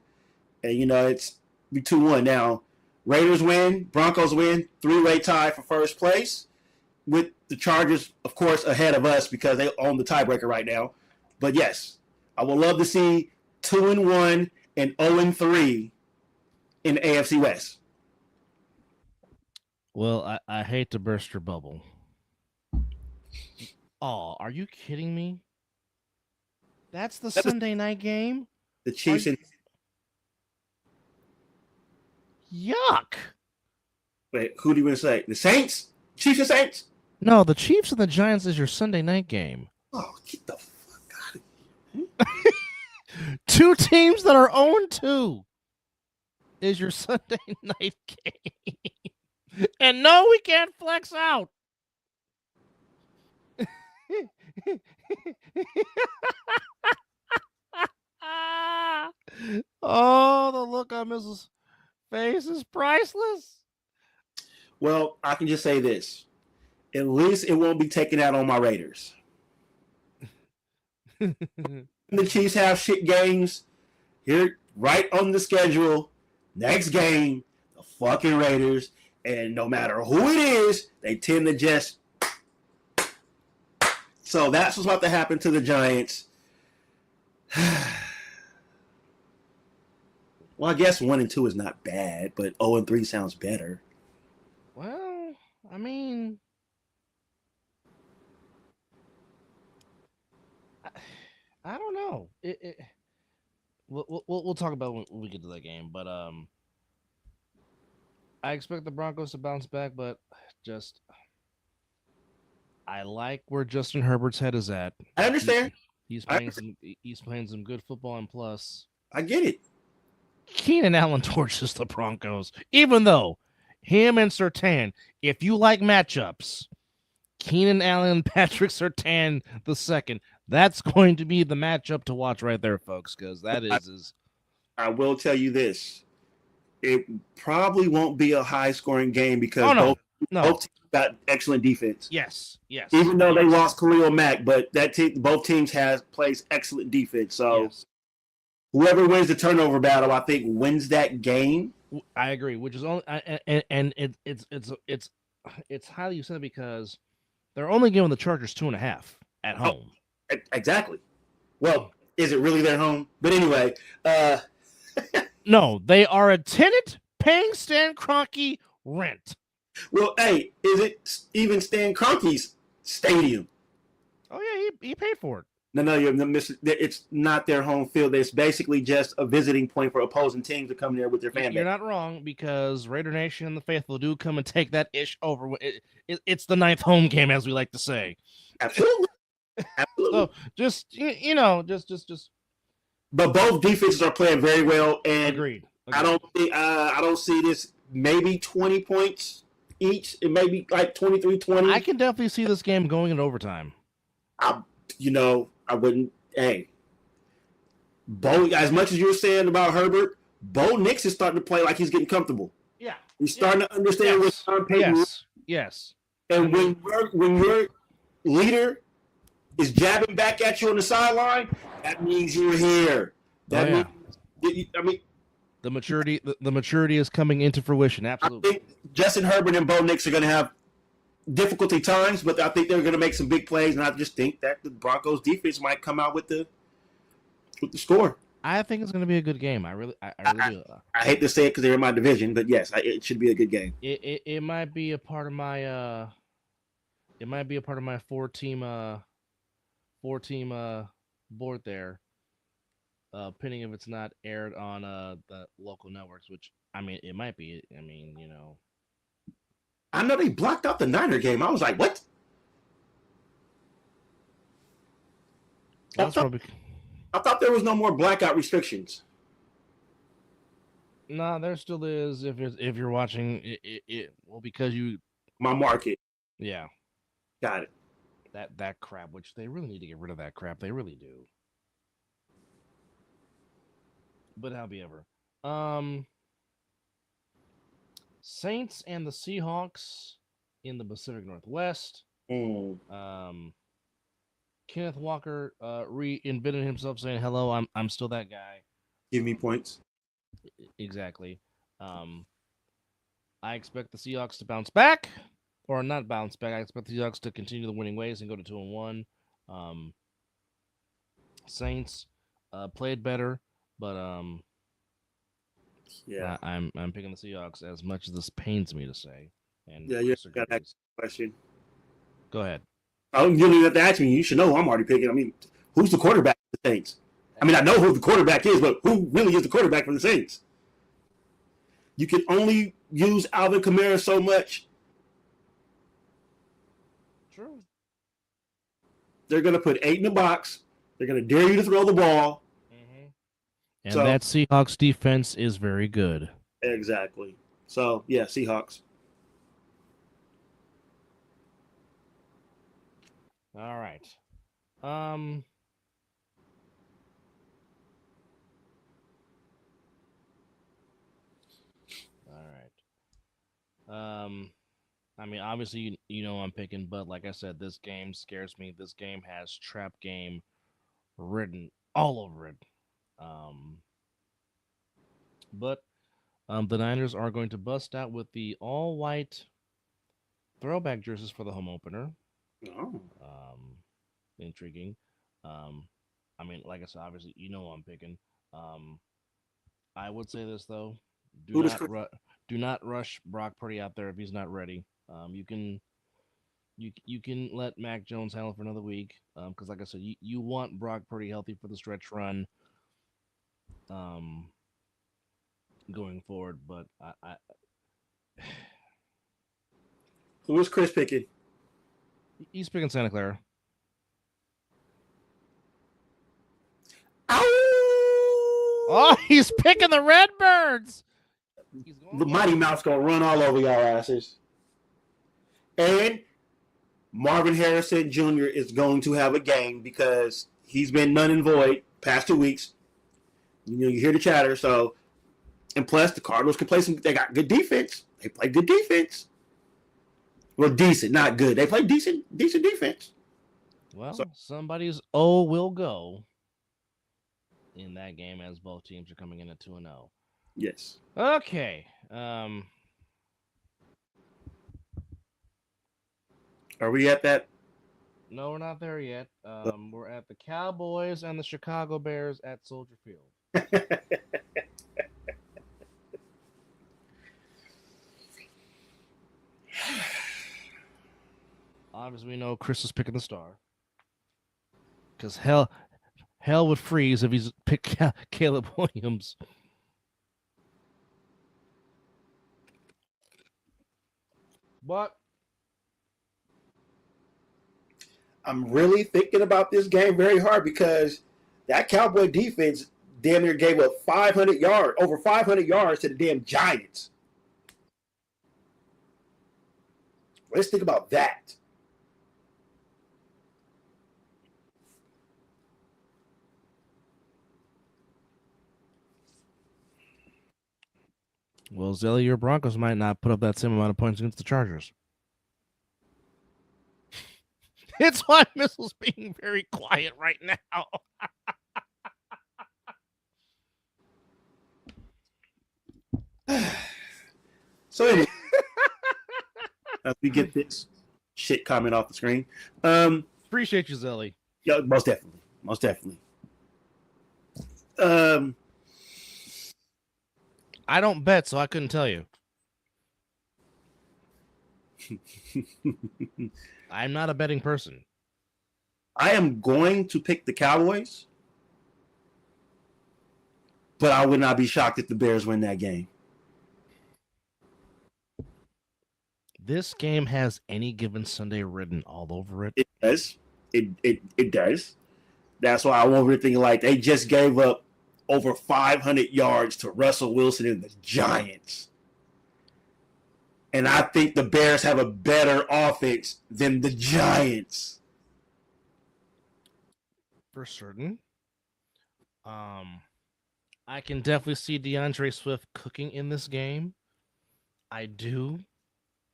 And, it's be 2-1 now. Raiders win, Broncos win, 3-way tie for first place, with the Chargers, of course, ahead of us because they own the tiebreaker right now. But yes, I would love to see 2-1 and 0-3 in the AFC West. Well, I hate to burst your bubble. Oh, are you kidding me? That's the Sunday night game? The Chiefs and... Yuck. Wait, who do you want to say? The Saints? Chiefs and Saints? No, the Chiefs and the Giants is your Sunday night game. Oh, get the fuck out of here. Two teams that are 0-2 is your Sunday night game. And no, we can't flex out. Oh, the look on Mizzle's face is priceless. Well, I can just say this. At least it won't be taken out on my Raiders. The Chiefs have shit games here right on the schedule. Next game, the fucking Raiders. And no matter who it is, they tend to just... So that's what's about to happen to the Giants. Well, I guess 1-2 is not bad, but 0-3 sounds better. Well, I mean, I, I don't know. We'll talk about when we get to that game, but I expect the Broncos to bounce back, but just I like where Justin Herbert's head is at. I He understand. he's I, playing some good football, and plus I get it. Keenan Allen torches the Broncos. Even though him and Sertan, if you like matchups, Keenan Allen, Patrick Sertan the second, that's going to be the matchup to watch right there, folks, because that I, is I will tell you this: it probably won't be a high-scoring game oh because no, both no, teams got excellent defense. yes, Even though they yes, lost Khalil Mack, but both teams has plays excellent defense. So yes. whoever wins the turnover battle, I think wins that game. I agree, which is only and it's highly said because they're only giving the Chargers 2.5 at Oh, home. exactly. Well, is it really their home? But anyway, No, they are a tenant paying Stan Kroenke rent. well, hey, is it even Stan Kroenke's stadium? Oh yeah, he paid for it. No, you're missing. It's not their home field. It's basically just a visiting point for opposing teams to come there with their fan You're base. not wrong because Raider Nation and the faithful do come and take that ish over. It's the ninth home game, as we like to say. Absolutely, absolutely. So just just But both defenses are playing very well, and agreed. I don't see this maybe 20 points each. It may be like 23-20. I can definitely see this game going in overtime. I I wouldn't. Hey, Bo, as much as you're saying about Herbert, Bo Nix is starting to play like he's getting comfortable. Yeah, He's starting to understand what Sean Payton. yes. And when your leader is jabbing back at you on the sideline, that means you're here. That means, I mean, the maturity is coming into fruition. Absolutely. I think Justin Herbert and Bo Nix are going to have difficulty times, but I think they're going to make some big plays, and I just think that the Broncos defense might come out with the score. I think it's going to be a good game. I really do. I hate to say it because they're in my division, but yes, it should be a good game. It might be a part of my four team board there. Pending if it's not aired on the local networks, which I mean it might be. I mean, I know they blocked out the Niner game. I was like, what? that's probably. I thought there was no more blackout restrictions. Nah, there still is. If you're watching it well because you my market. Yeah, got it. That crap, which they really need to get rid of that crap. They really do. But however, Saints and the Seahawks in the Pacific Northwest. Kenneth Walker reinvented himself, saying, "Hello, I'm still that guy." Give me points. Exactly. I expect the Seahawks to bounce back, or not bounce back. I expect the Seahawks to continue the winning ways and go to 2-1. Saints played better, but yeah, I'm picking the Seahawks as much as this pains me to say. And yeah, you got that question. Go ahead. Oh, you don't even have to ask me. You should know who I'm already picking. I mean, who's the quarterback for the Saints? I mean, I know who the quarterback is, but who really is the quarterback for the Saints? You can only use Alvin Kamara so much. True. They're going to put 8 in the box. They're going to dare you to throw the ball. Mm-hmm. And so, that Seahawks defense is very good. Exactly. So, yeah, Seahawks. All right. I mean, obviously, you know I'm picking, but like I said, this game scares me. This game has trap game written all over it. But the Niners are going to bust out with the all-white throwback jerseys for the home opener. Oh. Intriguing. I mean, like I said, obviously, you know I'm picking. I would say this though: do Who does not do not rush Brock Purdy out there if he's not ready. You can let Mac Jones handle it for another week. Because like I said, you want Brock Purdy healthy for the stretch run. Um, going forward, but who is Chris picking? he's picking Santa Clara. Ow! Oh, he's picking the Redbirds. The Mighty Mouse gonna run all over y'all asses. And Marvin Harrison Jr. is going to have a game because he's been none and void past 2 weeks. You know, you hear the chatter. So, and plus the Cardinals can play some. They got good defense. They play good defense. Well, decent, not good. They play decent defense. Well, so, somebody's O will go in that game as both teams are coming in at 2-0. Yes. Okay. Are we at that? No, we're not there yet. We're at the Cowboys and the Chicago Bears at Soldier Field. Obviously, we know Chris is picking the star. Because hell would freeze if he's picked Caleb Williams. But I'm really thinking about this game very hard because that Cowboy defense damn near gave up over 500 yards to the damn Giants. Let's think about that. Well, Zelly, your Broncos might not put up that same amount of points against the Chargers. It's why Mizzle's being very quiet right now. So anyway, as we get this shit comment off the screen. Appreciate you, Zelly. Yeah, most definitely. I don't bet, so I couldn't tell you. I'm not a betting person. I am going to pick the Cowboys, but I would not be shocked if the Bears win that game. This game has Any Given Sunday written all over it. It does. It does. That's why I'm over thinking like they just gave up over 500 yards to Russell Wilson and the Giants. And I think the Bears have a better offense than the Giants. For certain. I can definitely see DeAndre Swift cooking in this game. I do.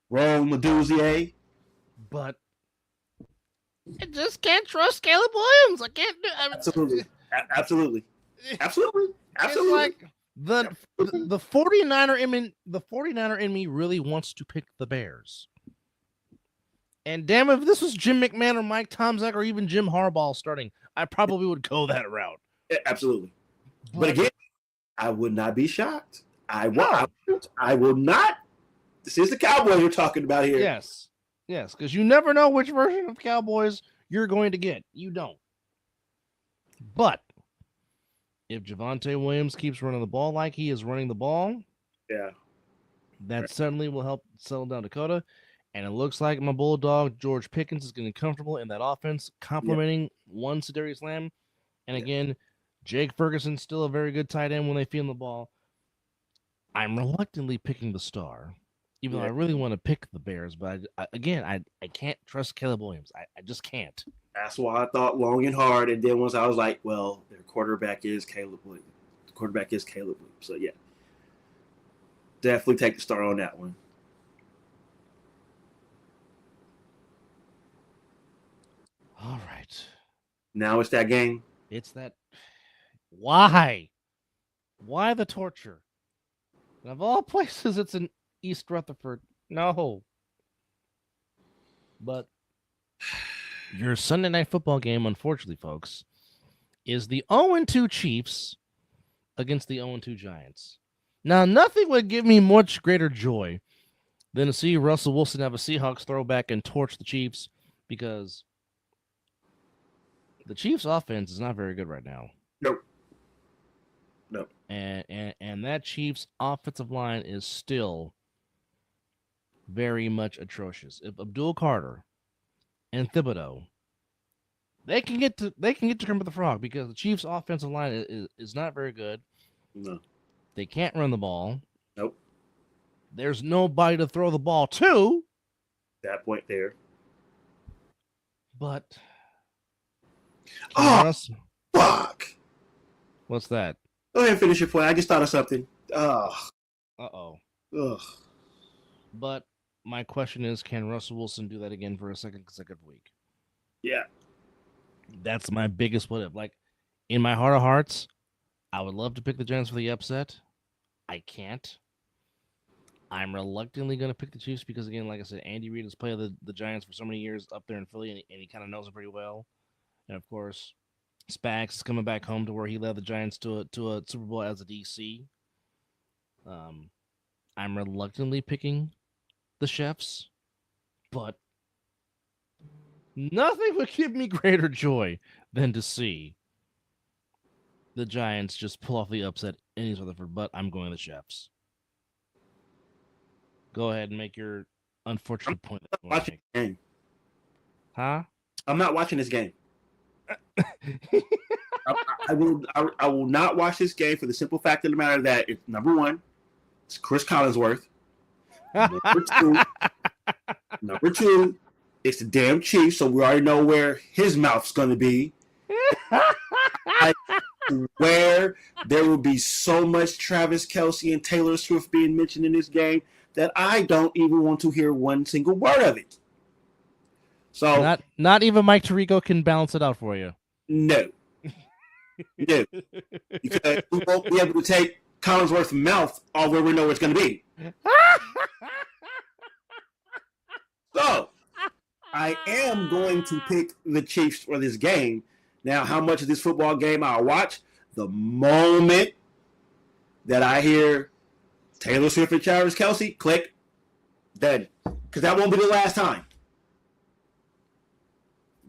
Roll Meduzier. But I just can't trust Caleb Williams. I can't do it. Absolutely. It's like the 49er in me really wants to pick the Bears. And damn, if this was Jim McMahon or Mike Tomczak or even Jim Harbaugh starting, I probably would go that route. Absolutely. But again, I would not be shocked. I will not. This is the Cowboys we're talking about here. Yes, because you never know which version of Cowboys you're going to get. You don't. But if Javonte Williams keeps running the ball like he is running the ball, that certainly will help settle down Dakota. And it looks like my Bulldog, George Pickens, is getting comfortable in that offense, complementing one Sedarius Lamb. And again, Jake Ferguson's still a very good tight end when they feel the ball. I'm reluctantly picking the star, even though I really want to pick the Bears. But I can't trust Caleb Williams. I just can't. That's why I thought long and hard. And then once I was like, well, their quarterback is Caleb Williams. So, yeah. Definitely take the star on that one. All right. Now it's that game. It's that. Why? Why the torture? And of all places, it's in East Rutherford. No. But your Sunday night football game, unfortunately, folks, is the 0-2 Chiefs against the 0-2 Giants. Now, nothing would give me much greater joy than to see Russell Wilson have a Seahawks throwback and torch the Chiefs, because the Chiefs' offense is not very good right now. Nope. Nope. And that Chiefs' offensive line is still very much atrocious. If Abdul Carter and Thibodeau, they can get to Kermit the Frog, because the Chiefs' offensive line is not very good. No. They can't run the ball. Nope. There's nobody to throw the ball to. That point there. But Oh, Russ, fuck. what's that? Go ahead and finish your point. I just thought of something. Ugh. Uh-oh. Ugh. But my question is, can Russell Wilson do that again for a second consecutive week? Yeah. That's my biggest what if. Like, in my heart of hearts, I would love to pick the Giants for the upset. I can't. I'm reluctantly going to pick the Chiefs because, again, like I said, Andy Reid has played the Giants for so many years up there in Philly, and he kind of knows it pretty well. And, of course, Spags is coming back home to where he led the Giants to a Super Bowl as a DC. I'm reluctantly picking the Chefs, but nothing would give me greater joy than to see the Giants just pull off the upset in East Rutherford, but I'm going the Chefs. Go ahead and make your unfortunate point. I'm not watching the game. Huh? I'm not watching this game. I will not watch this game for the simple fact of the matter that it's number one, it's Chris Collinsworth. Number two, it's the damn Chiefs, so we already know where his mouth's going to be. Where there will be so much Travis Kelce and Taylor Swift being mentioned in this game that I don't even want to hear one single word of it. So not even Mike Tirico can balance it out for you. No. No. Because we won't be able to take Collinsworth's mouth all where we know it's going to be. So, I am going to pick the Chiefs for this game. Now, how much of this football game I'll watch? The moment that I hear Taylor Swift and Travis Kelce, click, then. Because that won't be the last time.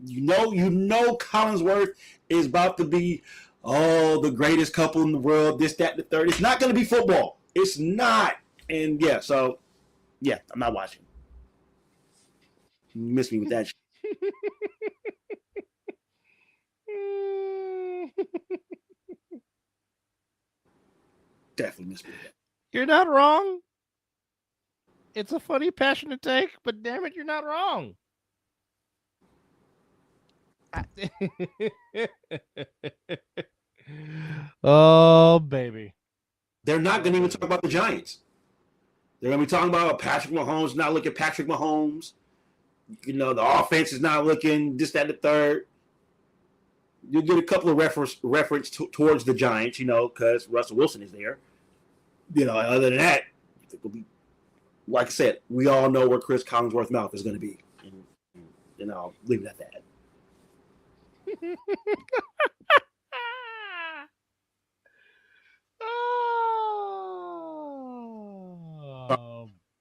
You know Collinsworth is about to be, the greatest couple in the world, this, that, and the third. It's not going to be football. It's not. And, yeah, so, yeah, I'm not watching. You miss me with that shit. Definitely miss me with that. You're not wrong. It's a funny, passionate take, but damn it, you're not wrong. Oh, baby. They're not going to even talk about the Giants. They're going to be talking about Patrick Mahomes, not looking Patrick Mahomes. You know, the offense is not looking this, that, and the third. You'll get a couple of reference towards the Giants, you know, because Russell Wilson is there. You know, other than that, it'll be, like I said, we all know where Chris Collinsworth's mouth is going to be. And I'll leave it at that.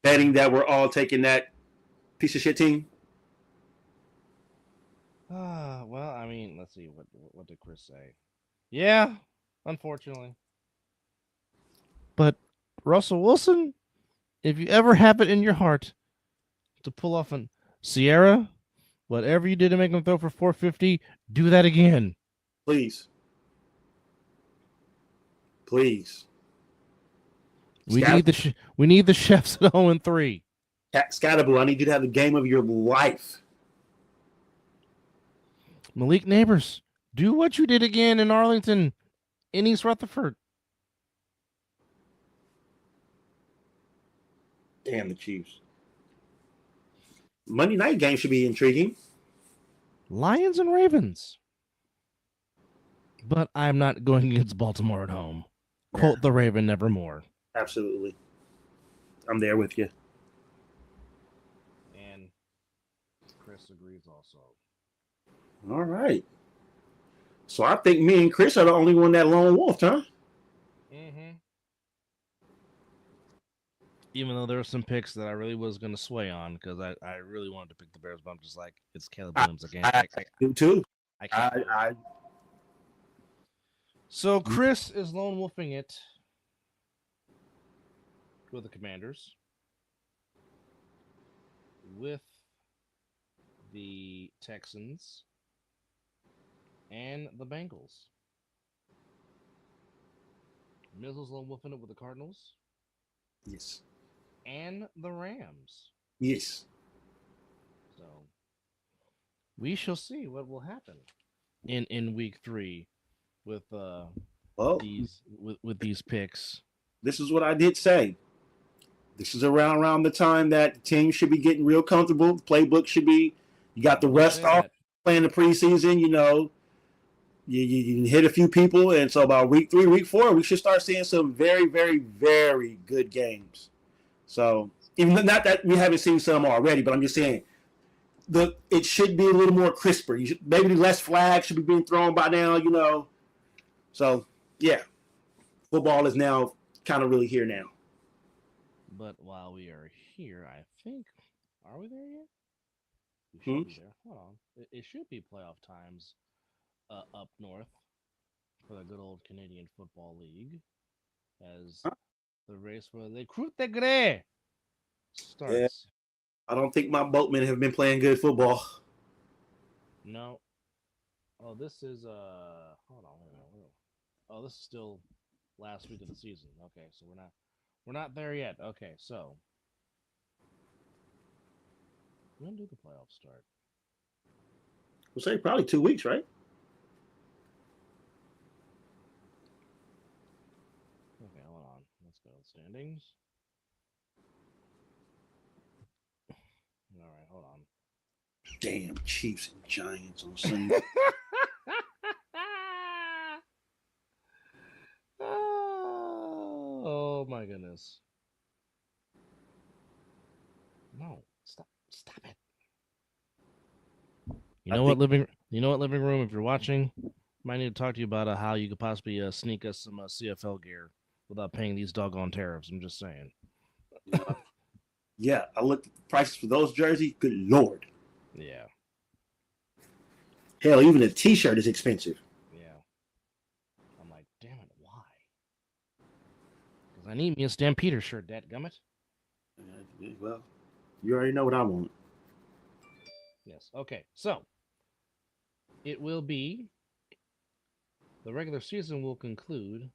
Betting that we're all taking that piece of shit team. Well, I mean, let's see. What did Chris say? Yeah, unfortunately. But Russell Wilson, if you ever have it in your heart to pull off an Sierra, whatever you did to make him throw for 450, do that again. Please. Please. We need the Chefs at 0-3. Scatterboo, I need you to have the game of your life. Malik Neighbors, do what you did again in Arlington, in East Rutherford. Damn the Chiefs. Monday night game should be intriguing. Lions and Ravens. But I'm not going against Baltimore at home. Quote the Raven nevermore. Absolutely. I'm there with you. And Chris agrees also. All right. So I think me and Chris are the only one that lone wolf, huh? Mm-hmm. Even though there were some picks that I really was going to sway on because I really wanted to pick the Bears, but I'm just like, it's Caleb I, Williams. I can't. I do too. I can't do it. I So Chris is lone wolfing it with the Commanders, with the Texans, and the Bengals. Mizzle's lone wolfing it with the Cardinals yes, and the Rams. yes. So we shall see what will happen in week 3 with Well, with these picks. this is what I did say. This is around the time that the team should be getting real comfortable. The playbook should be. You got I the was gonna rest say off that. playing the preseason. You can hit a few people, and so about week 3, week 4, we should start seeing some very, very, very good games. So even not that we haven't seen some already, but I'm just saying it should be a little more crisper. Maybe less flags should be being thrown by now. So yeah, football is now kind of really here now. But while we are here, I think are we there yet? We Hmm? should be there. Hold on. It should be playoff times up north for the good old Canadian Football League as the race for the Croûte de Grès Yeah, starts. I don't think my boatmen have been playing good football. No. Oh, this is hold on, wait a minute. Oh, this is still last week of the season. Okay, so we're not there yet. Okay, so when do the playoffs start? We'll say probably 2 weeks, right? Okay, hold on. Let's go standings. All right, hold on. Damn Chiefs and Giants on Sunday. Oh my goodness. No, stop it. I think You know what living room if you're watching, might need to talk to you about how you could possibly sneak us some CFL gear without paying these doggone tariffs. I'm just saying. yeah, I looked at the prices for those jerseys. Good lord. Yeah. Hell, even a T-shirt is expensive. Yeah. I'm like, damn it, why? Because I need me a Stampeder shirt, dadgummit. Well, you already know what I want. Yes. Okay. So it will be the regular season will conclude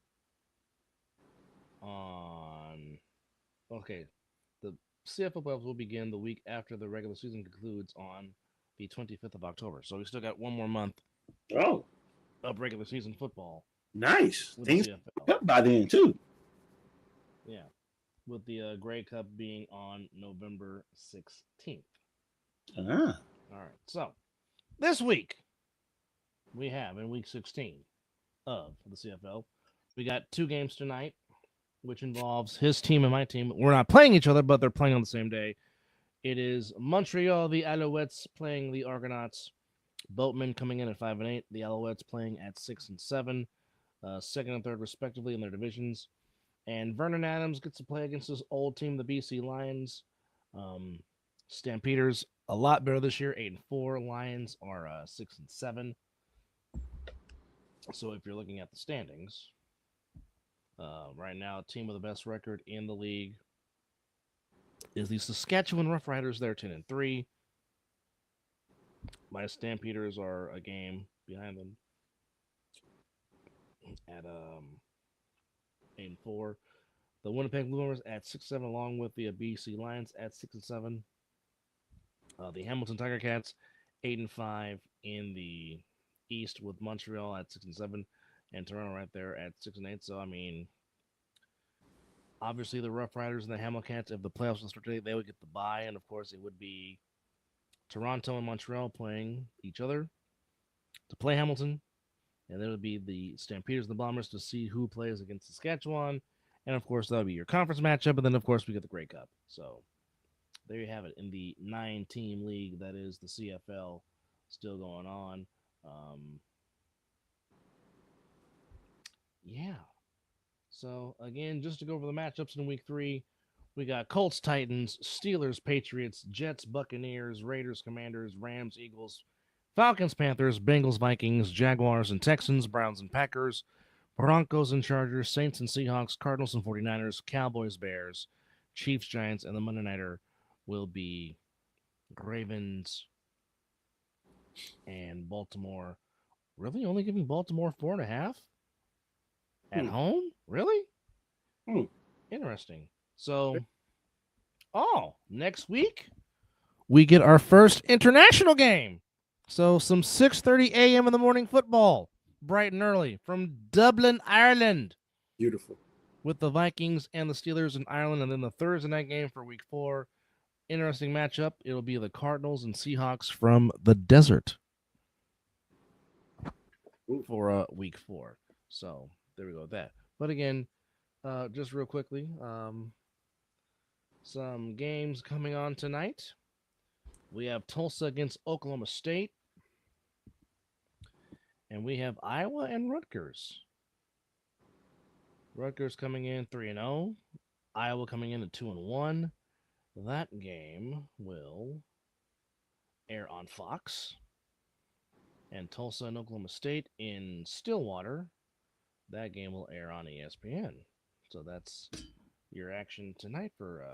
on okay. The CFL playoffs will begin the week after the regular season concludes on the 25th of October. So we still got one more month Oh, of regular season football nice. with the Things CFL. up by then too. Yeah, with the Grey Cup being on November 16th. Ah, All right. So this week we have in week 16 of the CFL, we got 2 games tonight, which involves his team and my team. We're not playing each other, but they're playing on the same day. It is Montreal, the Alouettes playing the Argonauts. Boatmen coming in at 5-8. The Alouettes playing at 6-7, second and third respectively in their divisions. And Vernon Adams gets to play against his old team, the BC Lions. Stampeders a lot better this year, 8-4. Lions are 6-7. So if you're looking at the standings, right now, team with the best record in the league is the Saskatchewan Roughriders. They're 10-3. My Stampeders are a game behind them at 8-4. The Winnipeg Blue Bombers at 6-7, along with the BC Lions at 6-7. The Hamilton Tiger Cats 8-5 in the East, with Montreal at 6-7, and Toronto right there at 6-8. So I mean, obviously the Rough Riders and the Hamilton Cats, if the playoffs will start today, they would get the bye, and of course it would be Toronto and Montreal playing each other to play Hamilton, and then it would be the Stampeders and the Bombers to see who plays against Saskatchewan, and of course that would be your conference matchup, and then of course we get the Grey Cup. So there you have it in the 9-team league that is the CFL, still going on. Yeah. So again, just to go over the matchups in week 3, we got Colts, Titans, Steelers, Patriots, Jets, Buccaneers, Raiders, Commanders, Rams, Eagles, Falcons, Panthers, Bengals, Vikings, Jaguars and Texans, Browns and Packers, Broncos and Chargers, Saints and Seahawks, Cardinals and 49ers, Cowboys, Bears, Chiefs, Giants, and the Monday Nighter will be Ravens and Baltimore. Really? Only giving Baltimore 4.5 at Hmm. home? Really? Hmm. Interesting. So, next week we get our first international game. So some 6:30 a.m. in the morning football, bright and early from Dublin, Ireland, Beautiful. with the Vikings and the Steelers in Ireland, and then the Thursday night game for week 4. Interesting matchup. It'll be the Cardinals and Seahawks from the desert for week 4. So there we go with that. But again, just real quickly, some games coming on tonight. We have Tulsa against Oklahoma State, and we have Iowa and Rutgers. Rutgers coming in 3-0, Iowa coming in at 2-1. That game will air on Fox, and Tulsa and Oklahoma State in Stillwater. That game will air on ESPN. So that's your action tonight for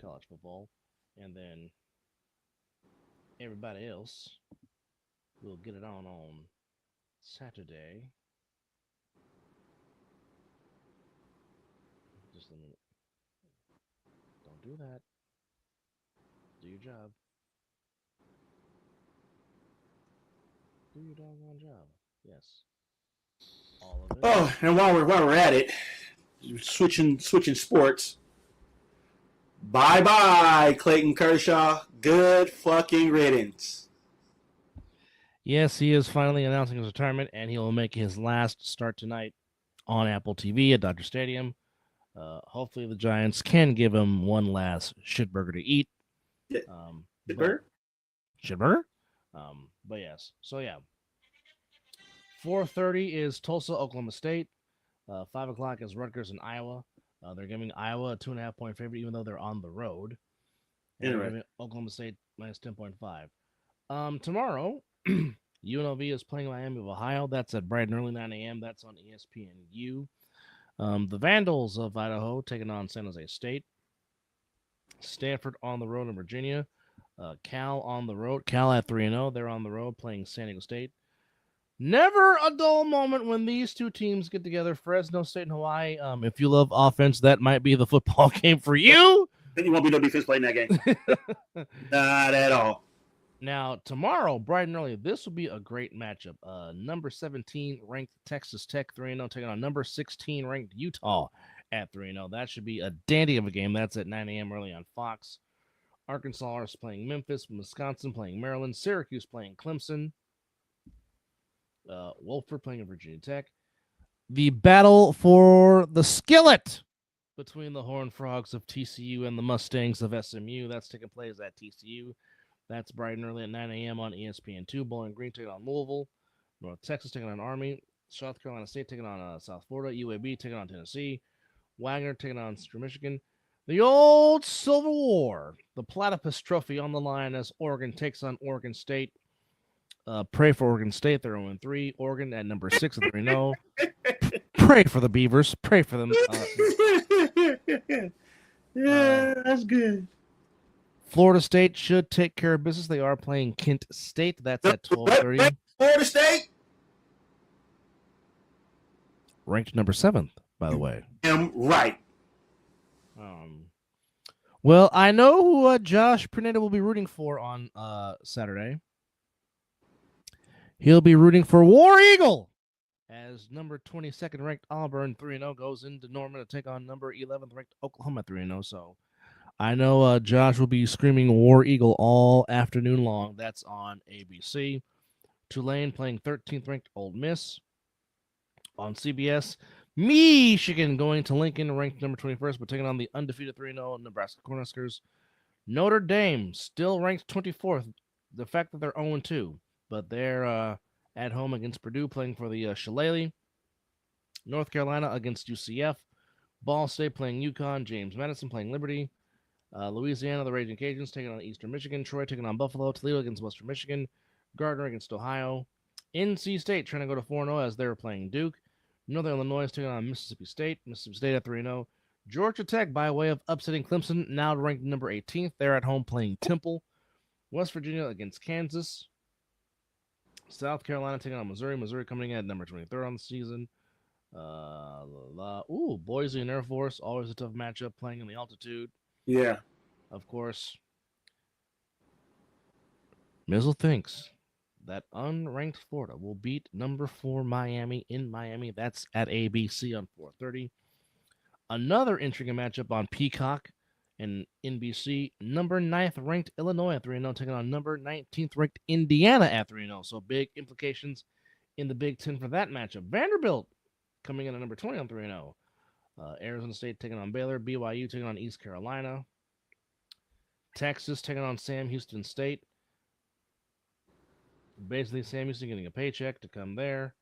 college football, and then everybody else will get it on Saturday. Just a minute. Don't do that. Do your job. Do your doggone job. Yes. All of it. Oh, and while we're at it, switching sports. Bye bye, Clayton Kershaw. Good fucking riddance. Yes, he is finally announcing his retirement, and he will make his last start tonight on Apple TV at Dodger Stadium. Hopefully, the Giants can give him one last shitburger to eat. Yeah. Shitburger? Shitburger? But yes. So, yeah. 4:30 is Tulsa, Oklahoma State. 5 o'clock is Rutgers and Iowa. They're giving Iowa a 2.5-point favorite, even though they're on the road. And they're giving Oklahoma State minus 10.5. Tomorrow, UNLV is playing Miami of Ohio. That's at bright and early 9 a.m. That's on ESPNU. The Vandals of Idaho taking on San Jose State. Stanford on the road in Virginia. Cal on the road. Cal at 3-0. They're on the road playing San Diego State. Never a dull moment when these two teams get together. Fresno State and Hawaii. If you love offense, that might be the football game for you. Then you won't be no defense playing that game. Not at all. Now, tomorrow, bright and early, this will be a great matchup. Number 17 ranked Texas Tech 3-0 taking on number 16 ranked Utah at 3-0. That should be a dandy of a game. That's at 9 a.m. early on Fox. Arkansas is playing Memphis, Wisconsin playing Maryland, Syracuse playing Clemson, Wolford playing Virginia Tech. The battle for the skillet between the Horned Frogs of TCU and the Mustangs of SMU. That's taking place at TCU. That's bright and early at 9 a.m. on ESPN2. Bowling Green taking on Louisville. North Texas taking on Army. South Carolina State taking on South Florida. UAB taking on Tennessee. Wagner taking on Central Michigan. The old Civil War. The Platypus Trophy on the line as Oregon takes on Oregon State. Pray for Oregon State. They're 0-3. Oregon at number 6 at 3-0. Pray for the Beavers. Pray for them. Yeah, that's good. Florida State should take care of business. They are playing Kent State. That's at 12:30. Florida State? Ranked number 7th, by the way. Right. Well, I know who Josh Pernetta will be rooting for on Saturday. He'll be rooting for War Eagle as number 22nd ranked Auburn 3-0 goes into Norman to take on number 11th ranked Oklahoma 3-0. So I know Josh will be screaming War Eagle all afternoon long. That's on ABC. Tulane playing 13th ranked Ole Miss on CBS. Michigan going to Lincoln, ranked number 21st, but taking on the undefeated 3-0 Nebraska Cornhuskers. Notre Dame still ranked 24th. The fact that they're 0-2, but they're at home against Purdue, playing for the Shillelagh. North Carolina against UCF. Ball State playing UConn. James Madison playing Liberty. Louisiana, the Raging Cajuns taking on Eastern Michigan. Troy taking on Buffalo. Toledo against Western Michigan. Gardner against Ohio. NC State trying to go to 4-0 as they were playing Duke. Northern Illinois taking on Mississippi State. Mississippi State at 3-0. Georgia Tech, by way of upsetting Clemson, now ranked number 18th. They're at home playing Temple. West Virginia against Kansas. South Carolina taking on Missouri. Missouri coming in at number 23rd on the season. Boise and Air Force, always a tough matchup playing in the altitude. Yeah. Of course, Mizzle thinks that unranked Florida will beat number 4 Miami in Miami. That's at ABC on 4:30. Another intriguing matchup on Peacock and NBC. Number 9th ranked Illinois at 3-0 taking on number 19th ranked Indiana at 3-0. So big implications in the Big Ten for that matchup. Vanderbilt coming in at number 20 on 3-0. Arizona State taking on Baylor. BYU taking on East Carolina. Texas taking on Sam Houston State. Basically, Sam Houston getting a paycheck to come there.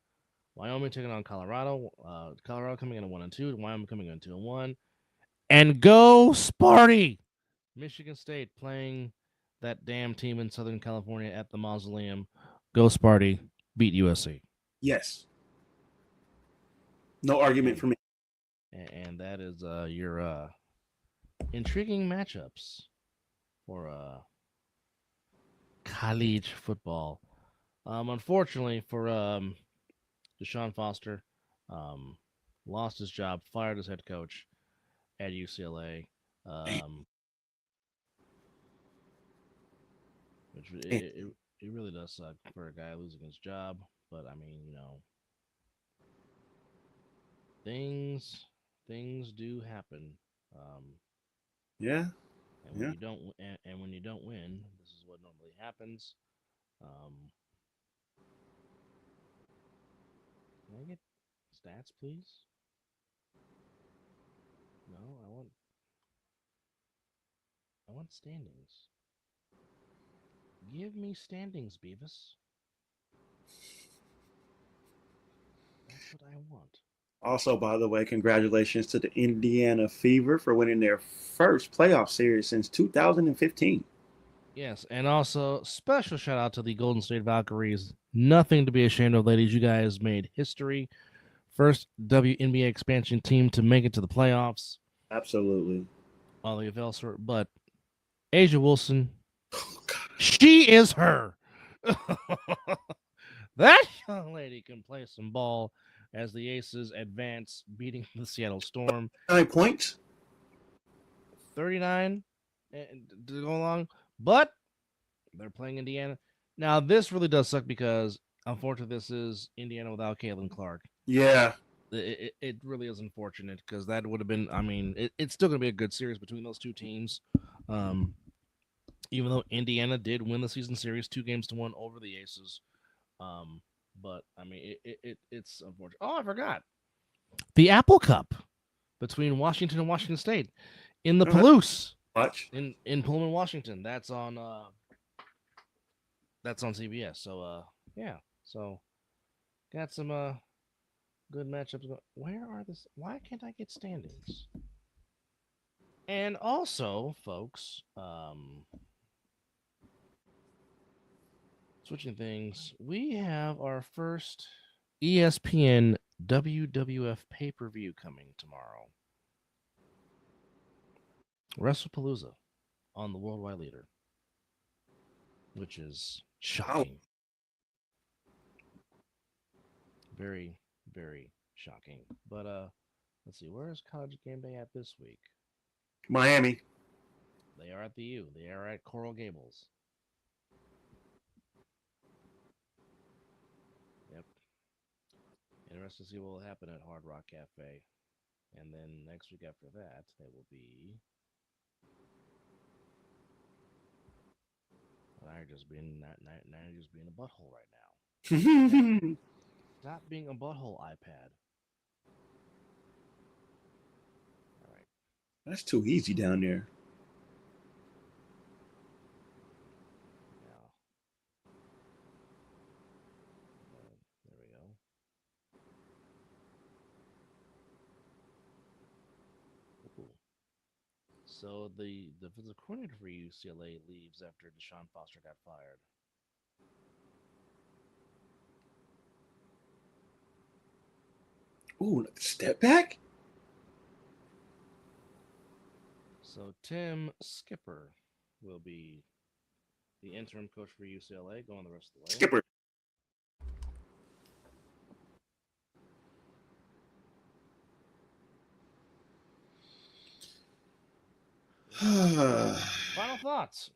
Wyoming taking on Colorado. Colorado coming in at 1-2. Wyoming coming in 2-1. And go Sparty! Michigan State playing that damn team in Southern California at the Mausoleum. Go Sparty! Beat USC. Yes. No argument for me. And that is your intriguing matchups for college football. Unfortunately for Deshaun Foster, lost his job, fired his head coach at UCLA. Which it really does suck for a guy losing his job. But I mean, things do happen. Yeah. And when you don't and when you don't win, this is what normally happens. Can I get stats, please? No, I want standings. Give me standings, Beavis. That's what I want. Also, by the way, congratulations to the Indiana Fever for winning their first playoff series since 2015. Yes, and also special shout out to the Golden State Valkyries. Nothing to be ashamed of, ladies. You guys made history. First WNBA expansion team to make it to the playoffs. Absolutely. All the Velser, but Asia Wilson, she is her. That young lady can play some ball as the Aces advance, beating the Seattle Storm. 9 points. 39 to go along, but they're playing Indiana. Now, this really does suck because, unfortunately, this is Indiana without Caitlin Clark. Yeah. It really is unfortunate because that would have been, I mean, it's still going to be a good series between those two teams. Even though Indiana did win the season series 2-1 over the Aces. But, I mean, it's unfortunate. Oh, I forgot. The Apple Cup between Washington and Washington State in the Palouse. Watch. In Pullman, Washington. That's on CBS. So yeah. So got some good matchups. Where are this? Why can't I get standings? And also, folks, switching things, we have our first ESPN WWF pay-per-view coming tomorrow. WrestlePalooza on the Worldwide Leader, which is shocking. Very, very shocking. But let's see, where is College Game Day at this week? Miami. They are at the U. They are at Coral Gables. Yep. Interesting to see what will happen at Hard Rock Cafe. And then next week after that, they will be. Now you're just being a butthole right now. Stop being a butthole, iPad. All right. That's too easy down there. Yeah. There we go. So the defensive coordinator for UCLA leaves after Deshaun Foster got fired. Ooh, step back. So Tim Skipper will be the interim coach for UCLA going the rest of the way. Skipper. Final thoughts.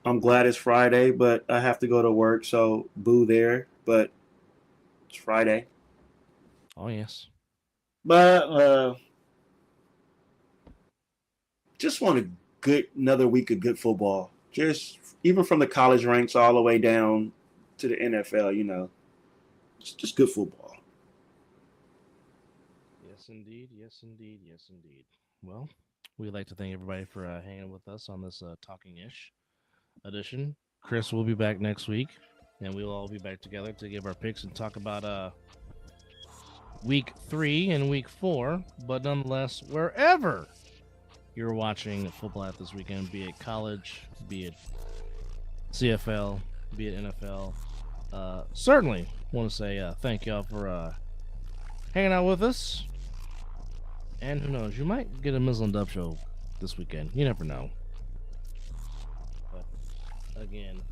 I'm glad it's Friday, but I have to go to work, so boo there. But it's Friday. Oh yes. But just want another week of good football. Just even from the college ranks all the way down to the NFL, just good football. Yes, indeed. Yes, indeed. Yes, indeed. Well, we'd like to thank everybody for hanging with us on this talking-ish edition. Chris will be back next week, and we'll all be back together to give our picks and talk about week 3 and week 4. But nonetheless, wherever you're watching football at this weekend, be it college, be it CFL, be it NFL, certainly want to say thank y'all for hanging out with us. And who knows, you might get a Mizzle and Dub show this weekend. You never know. But again,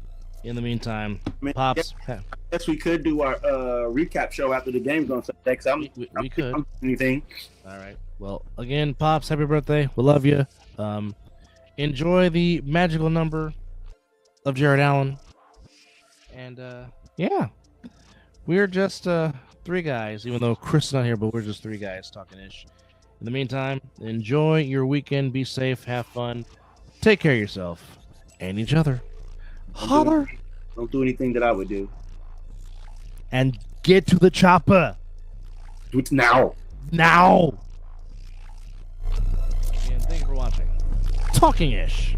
in the meantime, Pops. Guess we could do our recap show after the game's on Sunday. Cause we could. Anything. All right. Well, again, Pops, happy birthday. We love you. Enjoy the magical number of Jared Allen. And yeah, we're just 3 guys, even though Chris is not here, but we're just 3 guys talking ish. In the meantime, enjoy your weekend. Be safe. Have fun. Take care of yourself and each other. Holler. Don't do anything that I would do. And get to the chopper. Do it now. Now. Again, thank you for watching. Talking Ish.